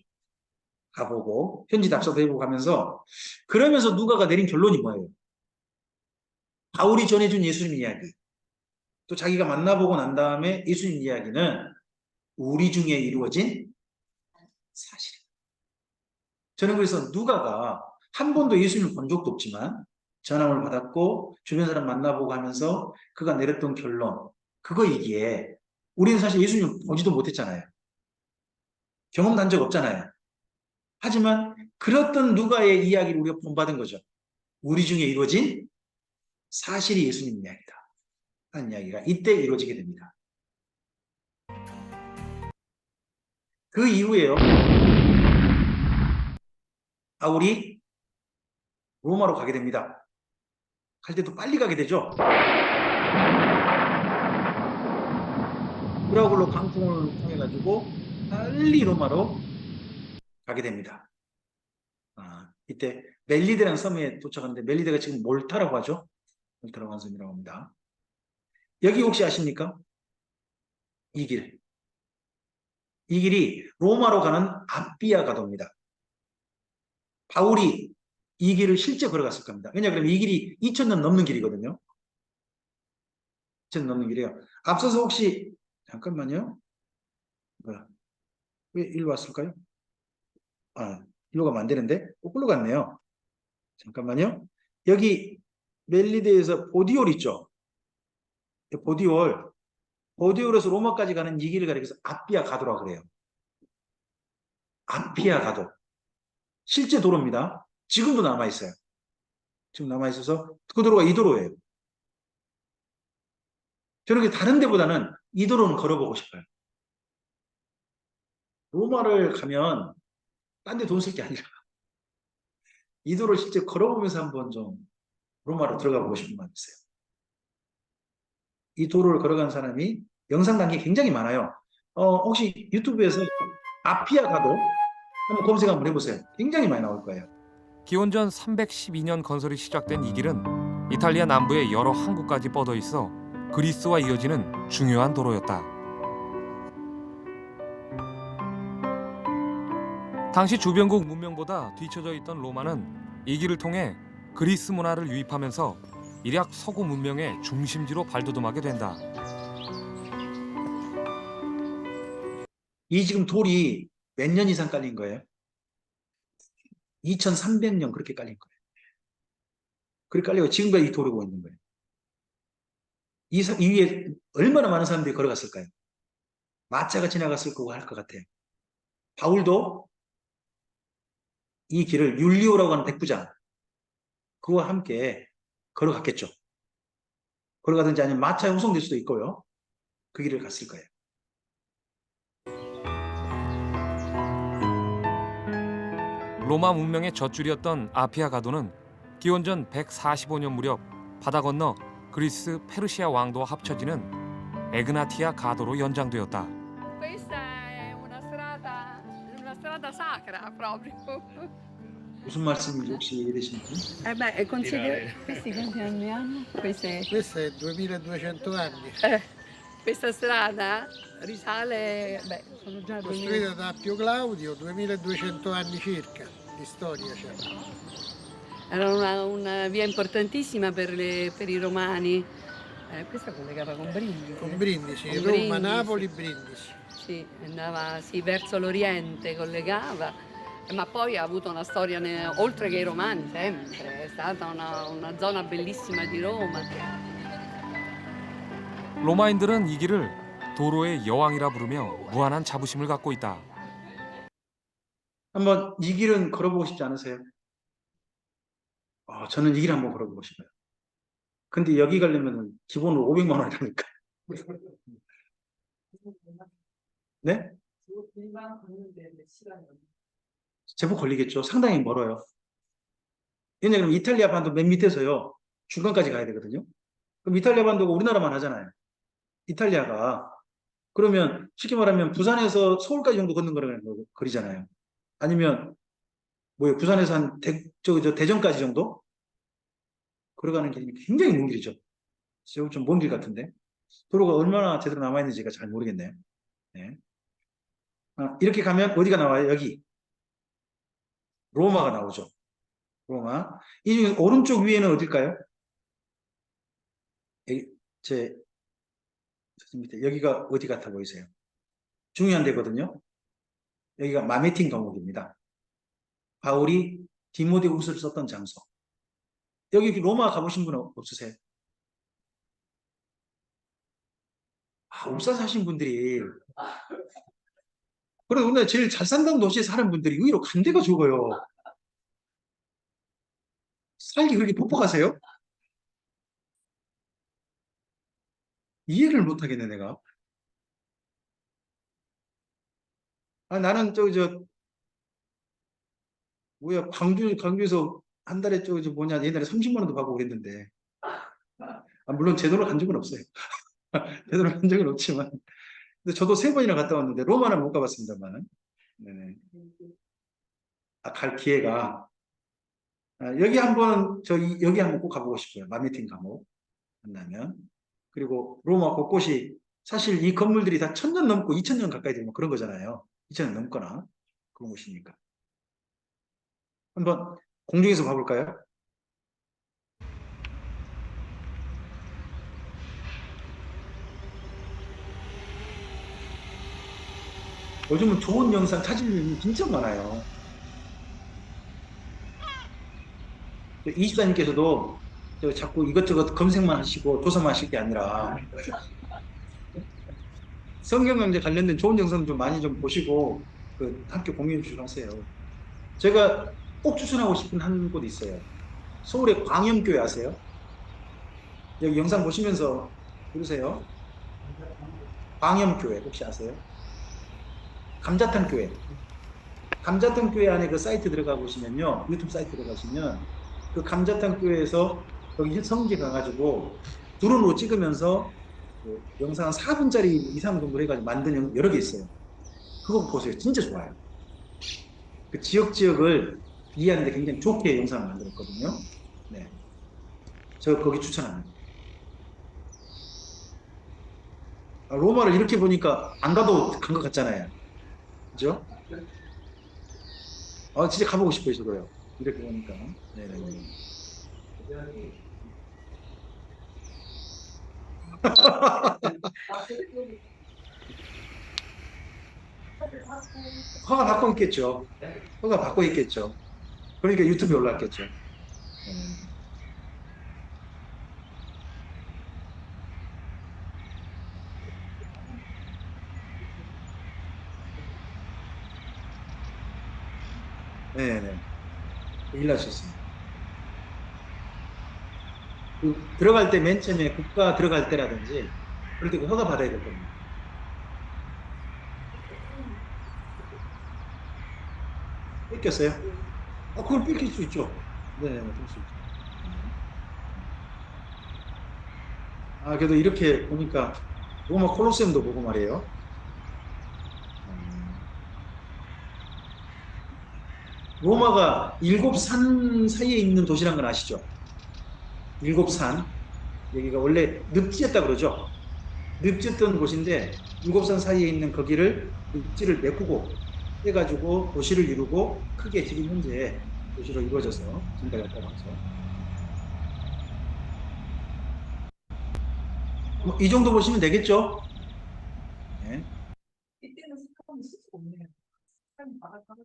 [SPEAKER 1] 가보고 현지 답사도 해보고 하면서 그러면서 누가가 내린 결론이 뭐예요? 바울이 전해준 예수님 이야기 또 자기가 만나보고 난 다음에 예수님 이야기는 우리 중에 이루어진 사실이에요. 저는 그래서 누가가 한 번도 예수님을 본 적도 없지만 전함을 받았고 주변 사람 만나보고 하면서 그가 내렸던 결론, 그거이기에 우리는 사실 예수님을 보지도 못했잖아요. 경험도 한 적 없잖아요. 하지만 그랬던 누가의 이야기를 우리가 본받은 거죠. 우리 중에 이루어진 사실이 예수님 이야기다 하는 이야기가 이때 이루어지게 됩니다. 그 이후에요, 바울이 로마로 가게 됩니다. 갈 때도 빨리 가게 되죠. 브라굴로 강풍을 통해 가지고 빨리 로마로 가게 됩니다. 이때 멜리데라는 섬에 도착하는데, 멜리데가 지금 몰타라고 하죠. 몰타라고 하는 섬이라고 합니다. 여기 혹시 아십니까? 이 길. 이 길이 로마로 가는 아비아 가도입니다. 바울이 이 길을 실제 걸어갔을 겁니다. 왜냐하면 이 길이 2000년 넘는 길이거든요. 2000년 넘는 길이에요. 앞서서 혹시, 잠깐만요. 왜 일로 왔을까요? 일로 가면 안 되는데? 거꾸로 갔네요. 잠깐만요. 여기 멜리데에서 보디올 있죠? 보디올에서 로마까지 가는 이 길을 가리켜서 아비아 가도라고 그래요. 아비아 가도. 실제 도로입니다. 지금도 남아있어요. 지금 남아있어서 그 도로가 이 도로예요. 저렇게 다른 데보다는 이 도로는 걸어보고 싶어요. 로마를 가면 딴 데 돈 쓸 게 아니라 이 도로를 실제 걸어보면서 한번 좀 로마로 들어가 보고 싶은 마음이 있어요. 이 도로를 걸어간 사람이 영상 단계 굉장히 많아요. 혹시 유튜브에서 아피아 가도 한번 검색 한번 해보세요. 굉장히 많이 나올 거예요.
[SPEAKER 3] 기원전 312년 건설이 시작된 이 길은 이탈리아 남부의 여러 항구까지 뻗어 있어 그리스와 이어지는 중요한 도로였다. 당시 주변국 문명보다 뒤처져 있던 로마는 이 길을 통해 그리스 문화를 유입하면서 일약 서구 문명의 중심지로 발돋움하게 된다.
[SPEAKER 1] 이 지금 돌이 몇 년 이상 깔린 거예요? 2300년 그렇게 깔린 거예요. 그렇게 깔리고 지금까지 이 돌이 오고 있는 거예요. 이 위에 얼마나 많은 사람들이 걸어갔을까요? 마차가 지나갔을 거고 할 것 같아요. 바울도 이 길을 율리오라고 하는 백부장, 그와 함께 걸어갔겠죠. 걸어가든지 아니면 마차에 후송될 수도 있고요. 그 길을 갔을 거예요.
[SPEAKER 3] 로마 문명의 젖줄이었던 아피아 가도는 기원전 145년 무렵 바다 건너 그리스 페르시아 왕도와 합쳐지는 에그나티아 가도로 연장되었다.
[SPEAKER 4] Questa è una strada sacra proprio.
[SPEAKER 1] 무슨 말씀인지 혹시 이해되시나요?
[SPEAKER 4] Eh beh, questi quanti anni hanno?
[SPEAKER 5] Questo è 2200 anni,
[SPEAKER 4] Questa strada risale, beh, sono già 2000.
[SPEAKER 5] costruita da Appio Claudio, 2200 anni circa di storia c'è.
[SPEAKER 4] Era una via importantissima per i romani. Questa collegava con Brindisi.
[SPEAKER 5] Con Brindisi,
[SPEAKER 4] Con
[SPEAKER 5] Roma,
[SPEAKER 4] Brindisi.
[SPEAKER 5] Napoli, Brindisi.
[SPEAKER 4] Sì, andava sì, verso l'Oriente, collegava, ma poi ha avuto una storia, oltre che i romani, sempre. È stata una zona bellissima di Roma.
[SPEAKER 3] 로마인들은 이 길을 도로의 여왕이라 부르며 무한한 자부심을 갖고 있다.
[SPEAKER 1] 한번 이 길은 걸어보고 싶지 않으세요? 저는 이 길 한번 걸어보고 싶어요. 근데 여기 가려면 기본으로 500만 원이라니까. 네? 제법 걸리겠죠. 상당히 멀어요. 왜냐하면 이탈리아 반도 맨 밑에서요, 중간까지 가야 되거든요. 그럼 이탈리아 반도가 우리나라만 하잖아요. 이탈리아가. 그러면 쉽게 말하면 부산에서 서울까지 정도 걷는 거라는 거리잖아요. 아니면 뭐예요? 부산에서 한 대전까지 정도? 걸어가는 길이 굉장히 먼 길이죠. 좀 먼 길 같은데. 도로가 얼마나 제대로 남아있는지가 잘 모르겠네요. 네. 이렇게 가면 어디가 나와요? 여기. 로마가 나오죠. 로마. 이 중에 오른쪽 위에는 어딜까요? 여기가 어디 같아 보이세요? 중요한 데거든요. 여기가 마메틴 감옥입니다. 바울이 디모데후서를 썼던 장소. 여기 로마 가보신 분 없으세요? 울산 사신 분들이, 그래도 우리나라 제일 잘 산다는 도시에 사는 분들이 의외로 간 데가 적어요. 살기 그렇게 뻑뻑하세요? 이해를 못 하겠네, 내가. 나는 뭐야, 광주에서 한 달에 뭐냐, 옛날에 30만 원도 받고 그랬는데. 물론 제 돈으로 간 적은 없어요. 제 돈으로 간 적은 없지만. 근데 저도 3번이나 갔다 왔는데, 로마는 못 가봤습니다만. 네네. 갈 기회가. 여기 한번, 여기 한번 꼭 가보고 싶어요. 마메틴 감옥. 만나면. 그리고 로마 곳곳이, 사실 이 건물들이 다 1000년 넘고 2000년 가까이 되면 그런 거잖아요. 2000년 넘거나. 그런 곳이니까. 한번 공중에서 봐볼까요? 요즘은 좋은 영상 찾을 일이 진짜 많아요. 이수사님께서도 자꾸 이것저것 검색만 하시고 조사만 하실 게 아니라 성경 강좌 관련된 좋은 영상 좀 많이 좀 보시고 함께 공유해 주시고 하세요. 제가 꼭 추천하고 싶은 한 곳 있어요. 서울의 광염교회 아세요? 여기 영상 보시면서 들으세요. 광염교회 혹시 아세요? 감자탕 교회. 감자탕 교회 안에 그 사이트 들어가 보시면요. 유튜브 사이트 들어가시면 그 감자탕 교회에서 여기 성지 가가지고 드론으로 찍으면서 그 영상 한 4분짜리 이상 정도 해가지고 만든 여러 개 있어요. 그거 보세요. 진짜 좋아요. 그 지역을 이해하는데 굉장히 좋게 영상을 만들었거든요. 네. 저 거기 추천합니다. 로마를 이렇게 보니까 안 가도 간 것 같잖아요. 그죠? 진짜 가보고 싶어요, 저도요. 이렇게 보니까. 네네. 허가 받고 있겠죠. 허가 받고 있겠죠. 그러니까 유튜브에 올랐겠죠. 네네. 일하셨습니다. 들어갈 때 맨 처음에 국가 들어갈 때라든지 그럴 때 허가 받아야 될 겁니다. 뺏겼어요? 그걸 뺏길 수 있죠. 네, 뺏길 수 있죠. 그래도 이렇게 보니까 로마 콜로세움도 보고 말이에요. 로마가 7산 사이에 있는 도시란 걸 아시죠? 7산. 여기가 원래 늪지였다 그러죠. 늪지였던 곳인데 7산 사이에 있는 거기를 늪지를 메꾸고 해가지고 도시를 이루고 크게 지금 현재 도시로 이루어져서 지금까지 왔다 가서 이 정도 보시면 되겠죠? 네.
[SPEAKER 6] 이때는 사람이 수가 없네요. 사람이 바닥바닥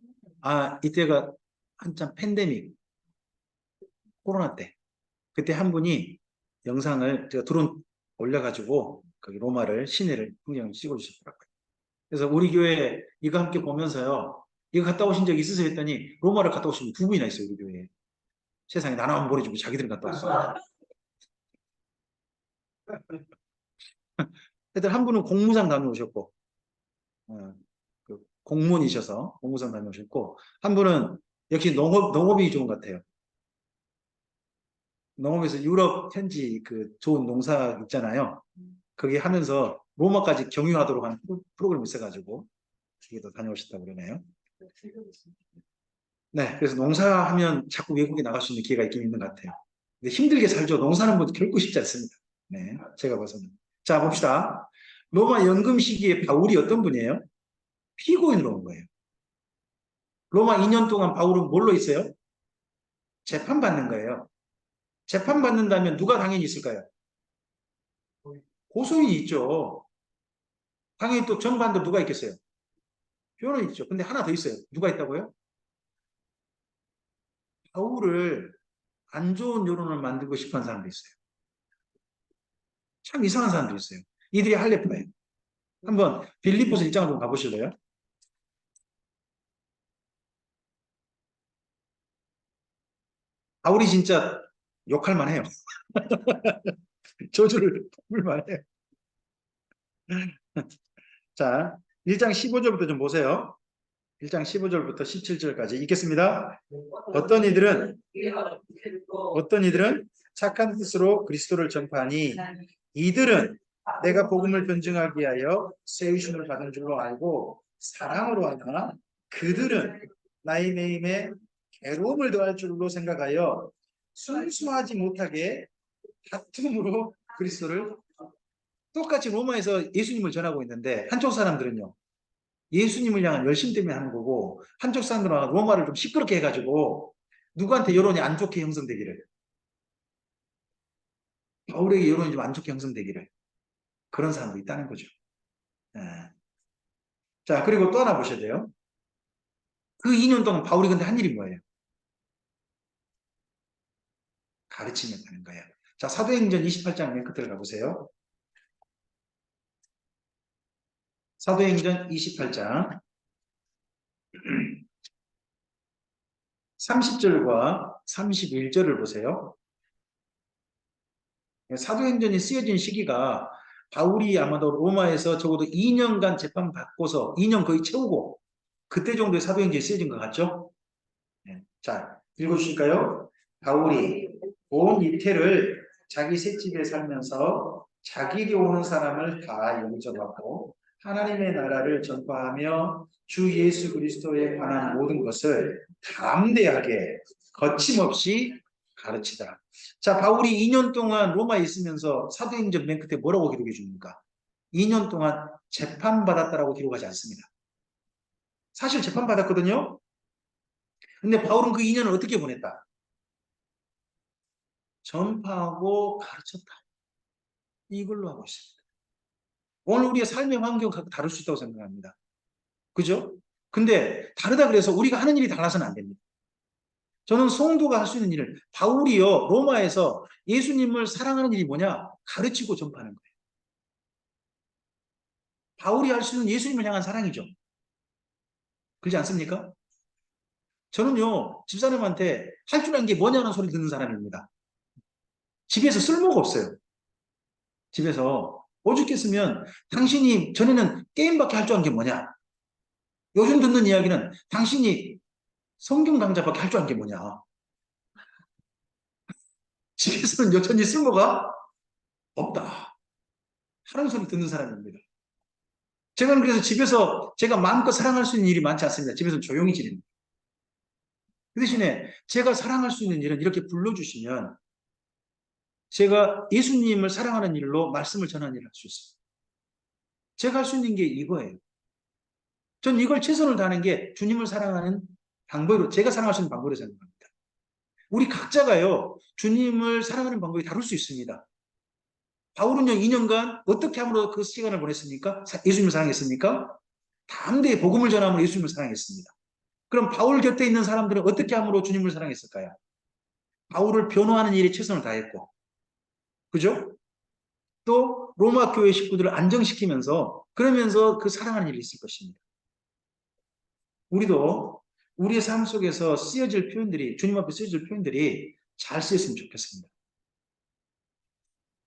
[SPEAKER 1] 이때가 한참 팬데믹 코로나 때 그때 한 분이 영상을 제가 드론 올려가지고 거기 로마를 시내를 풍경을 찍어주셨더라고요. 그래서 우리 교회 이거 함께 보면서요. 이거 갔다 오신 적 있으세요? 했더니 로마를 갔다 오신 분 2분이나 있어요. 우리 교회에. 세상에 나눠만 보내주고 자기들은 갔다 왔어요. 하여튼 한 분은 공무상 다녀오셨고 공무원이셔서 공무상 다녀오셨고 한 분은 역시 농업이 좋은 것 같아요. 농업에서 유럽 현지 좋은 농사 있잖아요. 거기 하면서 로마까지 경유하도록 하는 프로그램이 있어가지고 거기도 다녀오셨다고 그러네요. 네, 그래서 농사하면 자꾸 외국에 나갈 수 있는 기회가 있긴 있는 것 같아요. 근데 힘들게 살죠. 농사는 뭐 결코 쉽지 않습니다. 네, 제가 봐서는. 자, 봅시다. 로마 연금 시기에 바울이 어떤 분이에요? 피고인으로 온 거예요. 로마 2년 동안 바울은 뭘로 있어요? 재판받는 거예요. 재판받는다면 누가 당연히 있을까요? 고소인이 있죠. 당연히 또 정반대로 누가 있겠어요? 변호인 있죠. 근데 하나 더 있어요. 누가 있다고요? 바울을 안 좋은 여론을 만들고 싶어 하는 사람도 있어요. 참 이상한 사람도 있어요. 이들이 할례파예요. 한번 빌립보서 1장을 좀 가보실래요? 바울이 진짜 욕할 만해요. 저주를 품을 만해요. 자, 1장 15절부터 좀 보세요. 1장 15절부터 17절까지 읽겠습니다. 어떤 이들은 착한 뜻으로 그리스도를 전파하니 이들은 내가 복음을 변증하기 위하여 세우심을 받은 줄로 알고 사랑으로 하나 그들은 나의 매임에 괴로움을 더할 줄로 생각하여 순수하지 못하게 다툼으로 그리스도를 똑같이 로마에서 예수님을 전하고 있는데 한쪽 사람들은요 예수님을 향한 열심 때문에 하는 거고 한쪽 사람들은 로마를 좀 시끄럽게 해가지고 누구한테 여론이 안 좋게 형성되기를 바울에게 여론이 좀 안 좋게 형성되기를 그런 사람도 있다는 거죠. 자 그리고 또 하나 보셔야 돼요. 그 2년 동안 바울이 근데 한 일이 뭐예요? 가르치면다는 거예요. 자 사도행전 28장 맨 끝을 가보세요. 사도행전 28장 30절과 31절을 보세요. 사도행전이 쓰여진 시기가 바울이 아마도 로마에서 적어도 2년간 재판받고서 2년 거의 채우고 그때 정도의 사도행전이 쓰여진 것 같죠? 자, 읽어주실까요? 바울이 온 이태를 자기 셋집에 살면서 자기에게 오는 사람을 다 용서하고 하나님의 나라를 전파하며 주 예수 그리스도에 관한 모든 것을 담대하게 거침없이 가르치더라. 자, 바울이 2년 동안 로마에 있으면서 사도행전 맨 끝에 뭐라고 기록해 줍니까? 2년 동안 재판받았다라고 기록하지 않습니다. 사실 재판받았거든요. 근데 바울은 그 2년을 어떻게 보냈다? 전파하고 가르쳤다. 이걸로 하고 있습니다. 오늘 우리의 삶의 환경 갖고 다를 수 있다고 생각합니다. 그죠? 근데 다르다 그래서 우리가 하는 일이 달라서는 안 됩니다. 저는 성도가 할 수 있는 일을 바울이요 로마에서 예수님을 사랑하는 일이 뭐냐? 가르치고 전파하는 거예요. 바울이 할 수 있는 예수님을 향한 사랑이죠. 그렇지 않습니까? 저는요 집사람한테 할 줄 아는 게 뭐냐는 소리 듣는 사람입니다. 집에서 쓸모가 없어요. 집에서 오죽했으면 당신이 전에는 게임밖에 할 줄 아는 게 뭐냐? 요즘 듣는 이야기는 당신이 성경 강좌밖에 할 줄 아는 게 뭐냐? 집에서는 여전히 쓸모가 없다. 하는 소리 듣는 사람입니다. 제가 그래서 집에서 제가 마음껏 사랑할 수 있는 일이 많지 않습니다. 집에서는 조용히 지냅니다. 그 대신에 제가 사랑할 수 있는 일은 이렇게 불러주시면 제가 예수님을 사랑하는 일로 말씀을 전하는 일을 할 수 있습니다. 제가 할 수 있는 게 이거예요. 전 이걸 최선을 다하는 게 주님을 사랑하는 방법으로 제가 사랑할 수 있는 방법으로 생각합니다. 우리 각자가요 주님을 사랑하는 방법이 다를 수 있습니다. 바울은요 2년간 어떻게 함으로 그 시간을 보냈습니까? 예수님을 사랑했습니까? 담대히 복음을 전함으로 예수님을 사랑했습니다. 그럼 바울 곁에 있는 사람들은 어떻게 함으로 주님을 사랑했을까요? 바울을 변호하는 일에 최선을 다했고 그죠? 또 로마 교회 식구들을 안정시키면서 그러면서 그 사랑하는 일이 있을 것입니다. 우리도 우리의 삶 속에서 쓰여질 표현들이 주님 앞에 쓰여질 표현들이 잘 쓰였으면 좋겠습니다.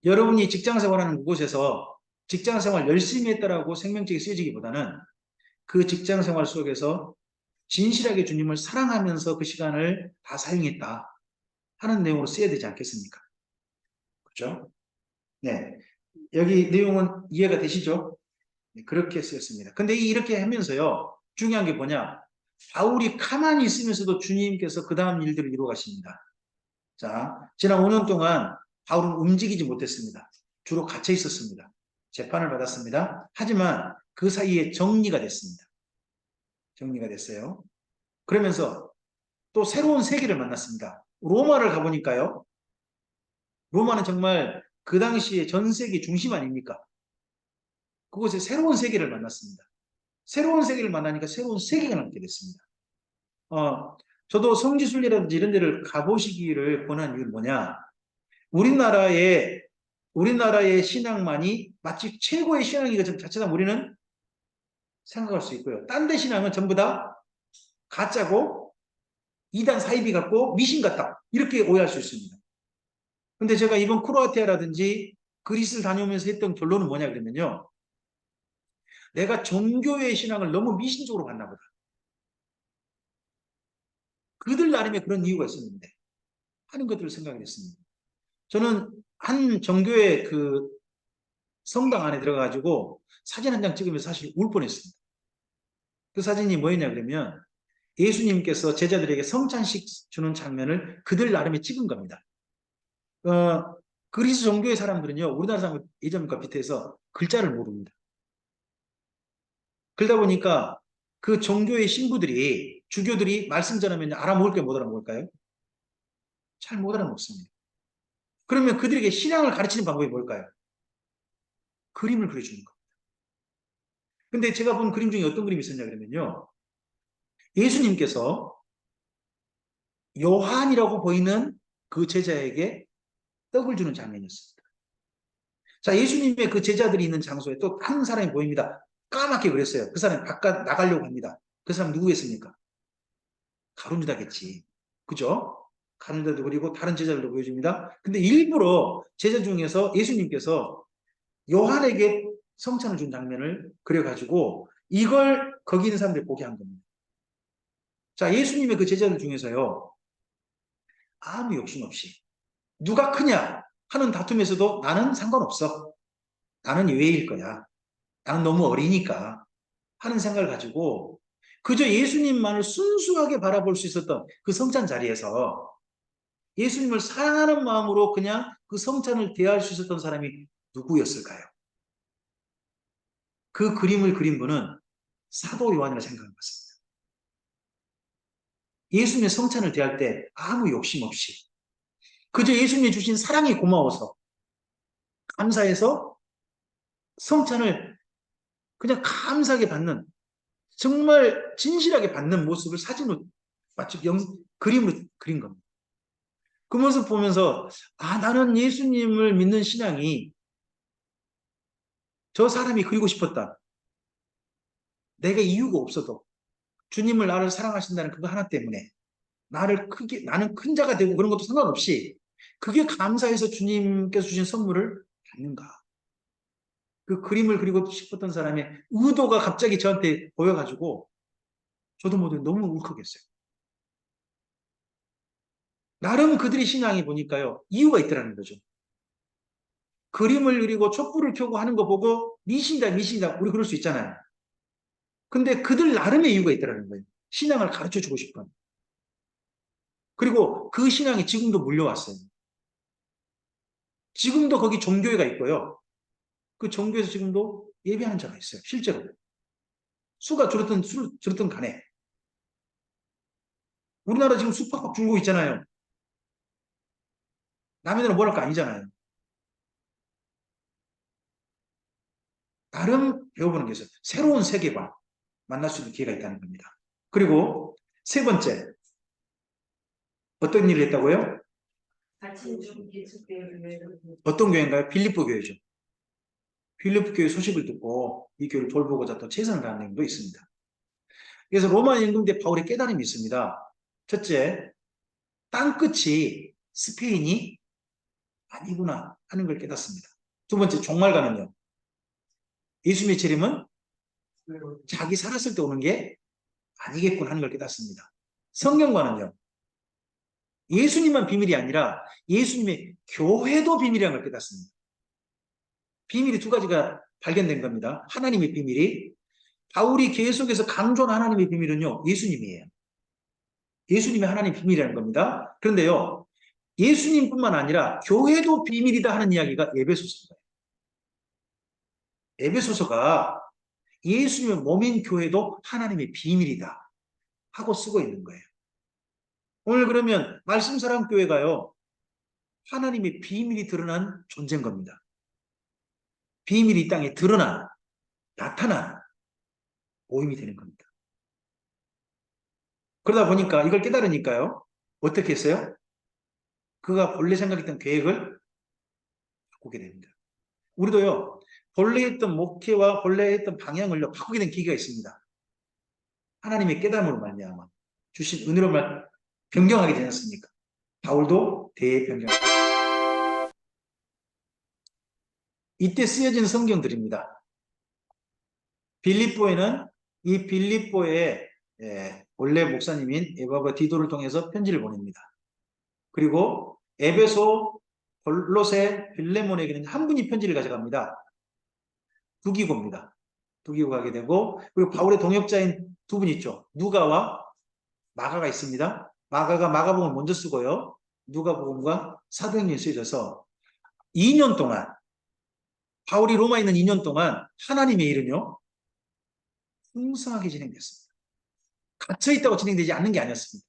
[SPEAKER 1] 여러분이 직장생활하는 그곳에서 직장생활 열심히 했다라고 생명책이 쓰여지기보다는 그 직장생활 속에서 진실하게 주님을 사랑하면서 그 시간을 다 사용했다 하는 내용으로 쓰여야 되지 않겠습니까? 그렇죠? 네, 여기 내용은 이해가 되시죠? 네, 그렇게 쓰였습니다. 근데 이렇게 하면서요 중요한 게 뭐냐? 바울이 가만히 있으면서도 주님께서 그 다음 일들을 이루어 가십니다. 자, 지난 5년 동안 바울은 움직이지 못했습니다. 주로 갇혀 있었습니다. 재판을 받았습니다. 하지만 그 사이에 정리가 됐습니다. 정리가 됐어요. 그러면서 또 새로운 세계를 만났습니다. 로마를 가보니까요. 로마는 정말 그 당시에 전 세계 중심 아닙니까? 그곳에 새로운 세계를 만났습니다. 새로운 세계를 만나니까 새로운 세계가 남게 됐습니다. 저도 성지순례라든지 이런 데를 가보시기를 권한 이유는 뭐냐? 우리나라의 신앙만이 마치 최고의 신앙인 것 자체다 우리는 생각할 수 있고요. 딴 데 신앙은 전부 다 가짜고 이단 사이비 같고 미신 같다. 이렇게 오해할 수 있습니다. 근데 제가 이번 크로아티아라든지 그리스를 다녀오면서 했던 결론은 뭐냐 그러면요. 내가 종교의 신앙을 너무 미신적으로 봤나 보다. 그들 나름의 그런 이유가 있었는데 하는 것들을 생각을 했습니다. 저는 한 종교의 그 성당 안에 들어가가지고 사진 한 장 찍으면서 사실 울 뻔했습니다. 그 사진이 뭐였냐 그러면 예수님께서 제자들에게 성찬식 주는 장면을 그들 나름의 찍은 겁니다. 그리스 종교의 사람들은요, 우리나라 사람 예전과 비슷해서 글자를 모릅니다. 그러다 보니까 그 종교의 신부들이, 주교들이 말씀 전하면 알아먹을까요, 못 알아먹을까요? 잘 못 알아먹습니다. 그러면 그들에게 신앙을 가르치는 방법이 뭘까요? 그림을 그려주는 겁니다. 근데 제가 본 그림 중에 어떤 그림이 있었냐 그러면요. 예수님께서 요한이라고 보이는 그 제자에게 떡을 주는 장면이었습니다. 자, 예수님의 그 제자들이 있는 장소에 또 한 사람이 보입니다. 까맣게 그랬어요. 그 사람이 바깥 나가려고 합니다. 그 사람 누구였습니까? 가룟유다겠지. 그죠? 가룟유다도 그리고 다른 제자들도 보여줍니다. 근데 일부러 제자 중에서 예수님께서 요한에게 성찬을 준 장면을 그려가지고 이걸 거기 있는 사람들이 보게 한 겁니다. 자, 예수님의 그 제자들 중에서요. 아무 욕심 없이 누가 크냐 하는 다툼에서도 나는 상관없어. 나는 예외일 거야. 나는 너무 어리니까 하는 생각을 가지고 그저 예수님만을 순수하게 바라볼 수 있었던 그 성찬 자리에서 예수님을 사랑하는 마음으로 그냥 그 성찬을 대할 수 있었던 사람이 누구였을까요? 그 그림을 그린 분은 사도 요한이라 생각한 것 같습니다. 예수님의 성찬을 대할 때 아무 욕심 없이 그저 예수님이 주신 사랑이 고마워서 감사해서 성찬을 그냥 감사하게 받는 정말 진실하게 받는 모습을 사진으로 마치 그림으로 그린 겁니다. 그 모습 보면서 나는 예수님을 믿는 신앙이 저 사람이 그리고 싶었다. 내가 이유가 없어도 주님을 나를 사랑하신다는 그거 하나 때문에 나는 큰 자가 되고 그런 것도 상관없이 그게 감사해서 주님께서 주신 선물을 받는가. 그 그림을 그리고 싶었던 사람의 의도가 갑자기 저한테 보여가지고 저도 모두 너무 울컥했어요. 나름 그들의 신앙이 보니까요. 이유가 있더라는 거죠. 그림을 그리고 촛불을 켜고 하는 거 보고 미신이다 우리 그럴 수 있잖아요. 근데 그들 나름의 이유가 있더라는 거예요. 신앙을 가르쳐주고 싶은. 그리고 그 신앙이 지금도 물려왔어요. 지금도 거기 종교회가 있고요. 그 종교에서 지금도 예배하는 자가 있어요. 실제로. 수가 줄었던 간에. 우리나라 지금 수 팍팍 줄고 있잖아요. 남의 나라 뭐랄 거 아니잖아요. 나름 배워보는 게 있어요. 새로운 세계관 만날 수 있는 기회가 있다는 겁니다. 그리고 세 번째. 어떤 일을 했다고요? 어떤 교회인가요? 빌립보 교회죠. 빌립보 교회 소식을 듣고 이 교회를 돌보고자 또 최선을 다하는 내용도 있습니다. 그래서 로마 임금대 바울의 깨달음이 있습니다. 첫째, 땅끝이 스페인이 아니구나 하는 걸 깨닫습니다. 두 번째, 종말과는요. 예수님의 재림은 자기 살았을 때 오는 게 아니겠군 하는 걸 깨닫습니다. 성경과는요. 예수님만 비밀이 아니라 예수님의 교회도 비밀이라는 걸 깨닫습니다. 비밀이 두 가지가 발견된 겁니다. 하나님의 비밀이 바울이 계속해서 강조한 하나님의 비밀은요. 예수님이에요. 예수님의 하나님 비밀이라는 겁니다. 그런데요. 예수님뿐만 아니라 교회도 비밀이다 하는 이야기가 에베소서입니다. 에베소서가 예수님의 몸인 교회도 하나님의 비밀이다 하고 쓰고 있는 거예요. 오늘 그러면 말씀사랑교회가요. 하나님의 비밀이 드러난 존재인 겁니다. 비밀이 이 땅에 드러난, 나타난 모임이 되는 겁니다. 그러다 보니까 이걸 깨달으니까요. 어떻게 했어요? 그가 본래 생각했던 계획을 바꾸게 됩니다. 우리도요. 본래 했던 목회와 본래 했던 방향을 바꾸게 된 계기가 있습니다. 하나님의 깨달음으로 말미암아 주신 은혜로 변경하게 되지 않습니까? 바울도 대변경. 이때 쓰여진 성경들입니다. 빌립보에는 이 빌립보의 원래 목사님인 에바와 디도를 통해서 편지를 보냅니다. 그리고 에베소, 골로새, 빌레몬에게는 한 분이 편지를 가져갑니다. 두기고입니다. 두기고 가게 되고, 그리고 바울의 동역자인 두 분 있죠. 누가와 마가가 있습니다. 마가가 마가복음을 먼저 쓰고요. 누가복음과 사도행전이 쓰여져서 2년 동안, 바울이 로마에 있는 2년 동안 하나님의 일은요 풍성하게 진행됐습니다. 갇혀 있다고 진행되지 않는 게 아니었습니다.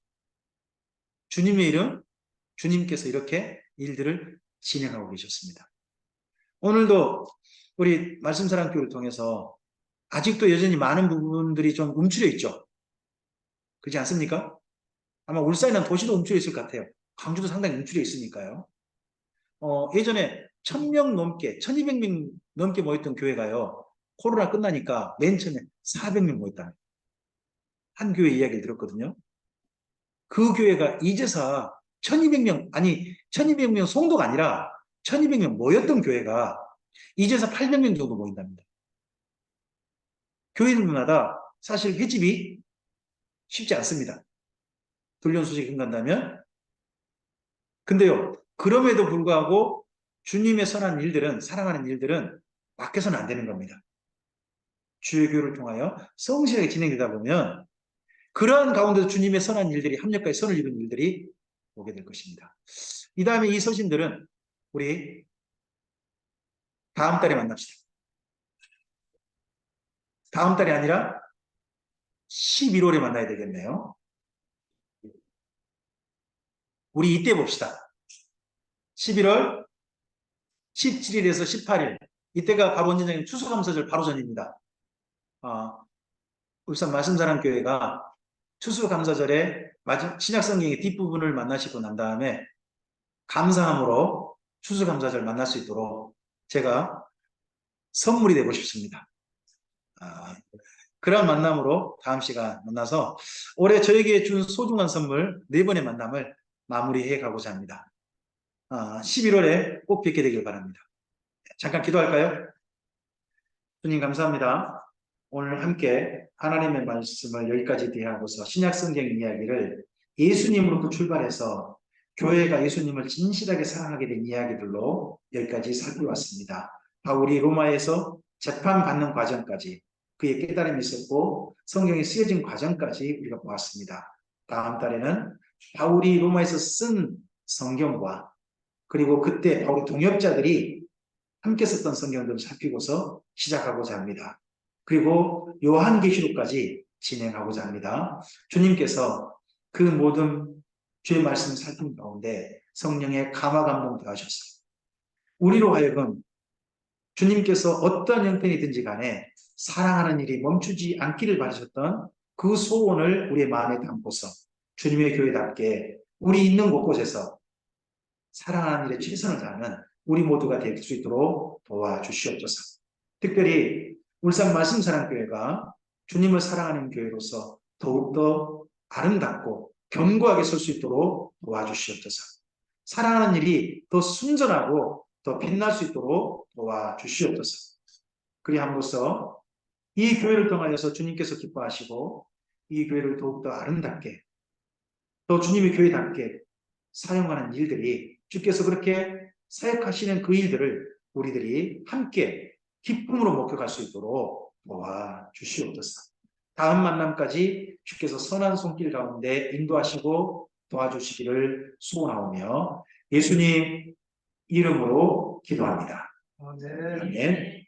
[SPEAKER 1] 주님의 일은 주님께서 이렇게 일들을 진행하고 계셨습니다. 오늘도 우리 말씀사랑교회를 통해서 아직도 여전히 많은 부분들이 좀 움츠려 있죠. 그렇지 않습니까? 아마 울산이나 도시도 움츠려 있을 것 같아요. 광주도 상당히 움츠려 있으니까요. 예전에 1000명 넘게, 1200명 넘게 모였던 교회가요. 코로나 끝나니까 맨 처음에 400명 모였다. 한 교회 이야기를 들었거든요. 그 교회가 이제서 1200명, 아니 1200명 성도가 아니라 1200명 모였던 교회가 이제서 800명 정도 모인답니다. 교회들마다 사실 회집이 쉽지 않습니다. 돌연소식이 흥간다면. 근데요, 그럼에도 불구하고 주님의 선한 일들은, 사랑하는 일들은 밖에서는 안 되는 겁니다. 주의 교회를 통하여 성실하게 진행되다 보면 그러한 가운데서 주님의 선한 일들이, 합력과의 선을 이룬 일들이 오게 될 것입니다. 이 다음에 이 서신들은 우리 다음 달에 만납시다. 다음 달이 아니라 11월에 만나야 되겠네요. 우리 이때 봅시다. 11월 17일에서 18일. 이때가 바본전장님 추수감사절 바로 전입니다. 울산 말씀사랑교회가 추수감사절에 신약성경의 뒷부분을 만나시고 난 다음에 감사함으로 추수감사절 만날 수 있도록 제가 선물이 되고 싶습니다. 그런 만남으로 다음 시간 만나서 올해 저에게 준 소중한 선물 4번의 만남을 마무리해 가고자 합니다. 11월에 꼭 뵙게 되길 바랍니다. 잠깐 기도할까요? 주님 감사합니다. 오늘 함께 하나님의 말씀을 여기까지 대하고서 신약성경 이야기를 예수님으로부터 출발해서 교회가 예수님을 진실하게 사랑하게 된 이야기들로 여기까지 살펴왔습니다. 바울이 로마에서 재판받는 과정까지 그의 깨달음이 있었고 성경에 쓰여진 과정까지 우리가 보았습니다. 다음 달에는 바울이 로마에서 쓴 성경과 그리고 그때 바울의 동역자들이 함께 썼던 성경들을 살피고서 시작하고자 합니다. 그리고 요한계시록까지 진행하고자 합니다. 주님께서 그 모든 주의 말씀을 살핀 가운데 성령의 감화 감동 더하셔서 우리로 하여금 주님께서 어떤 형편이든지 간에 사랑하는 일이 멈추지 않기를 바라셨던 그 소원을 우리의 마음에 담고서 주님의 교회답게 우리 있는 곳곳에서 사랑하는 일에 최선을 다하는 우리 모두가 될 수 있도록 도와주시옵소서. 특별히 울산 말씀사랑교회가 주님을 사랑하는 교회로서 더욱더 아름답고 견고하게 설 수 있도록 도와주시옵소서. 사랑하는 일이 더 순전하고 더 빛날 수 있도록 도와주시옵소서. 그리함으로써 이 교회를 통하여서 주님께서 기뻐하시고 이 교회를 더욱더 아름답게 또 주님의 교회답게 사용하는 일들이 주께서 그렇게 사역하시는 그 일들을 우리들이 함께 기쁨으로 목격할 수 있도록 도와주시옵소서. 다음 만남까지 주께서 선한 손길 가운데 인도하시고 도와주시기를 소원하오며 예수님 이름으로 기도합니다. 아멘.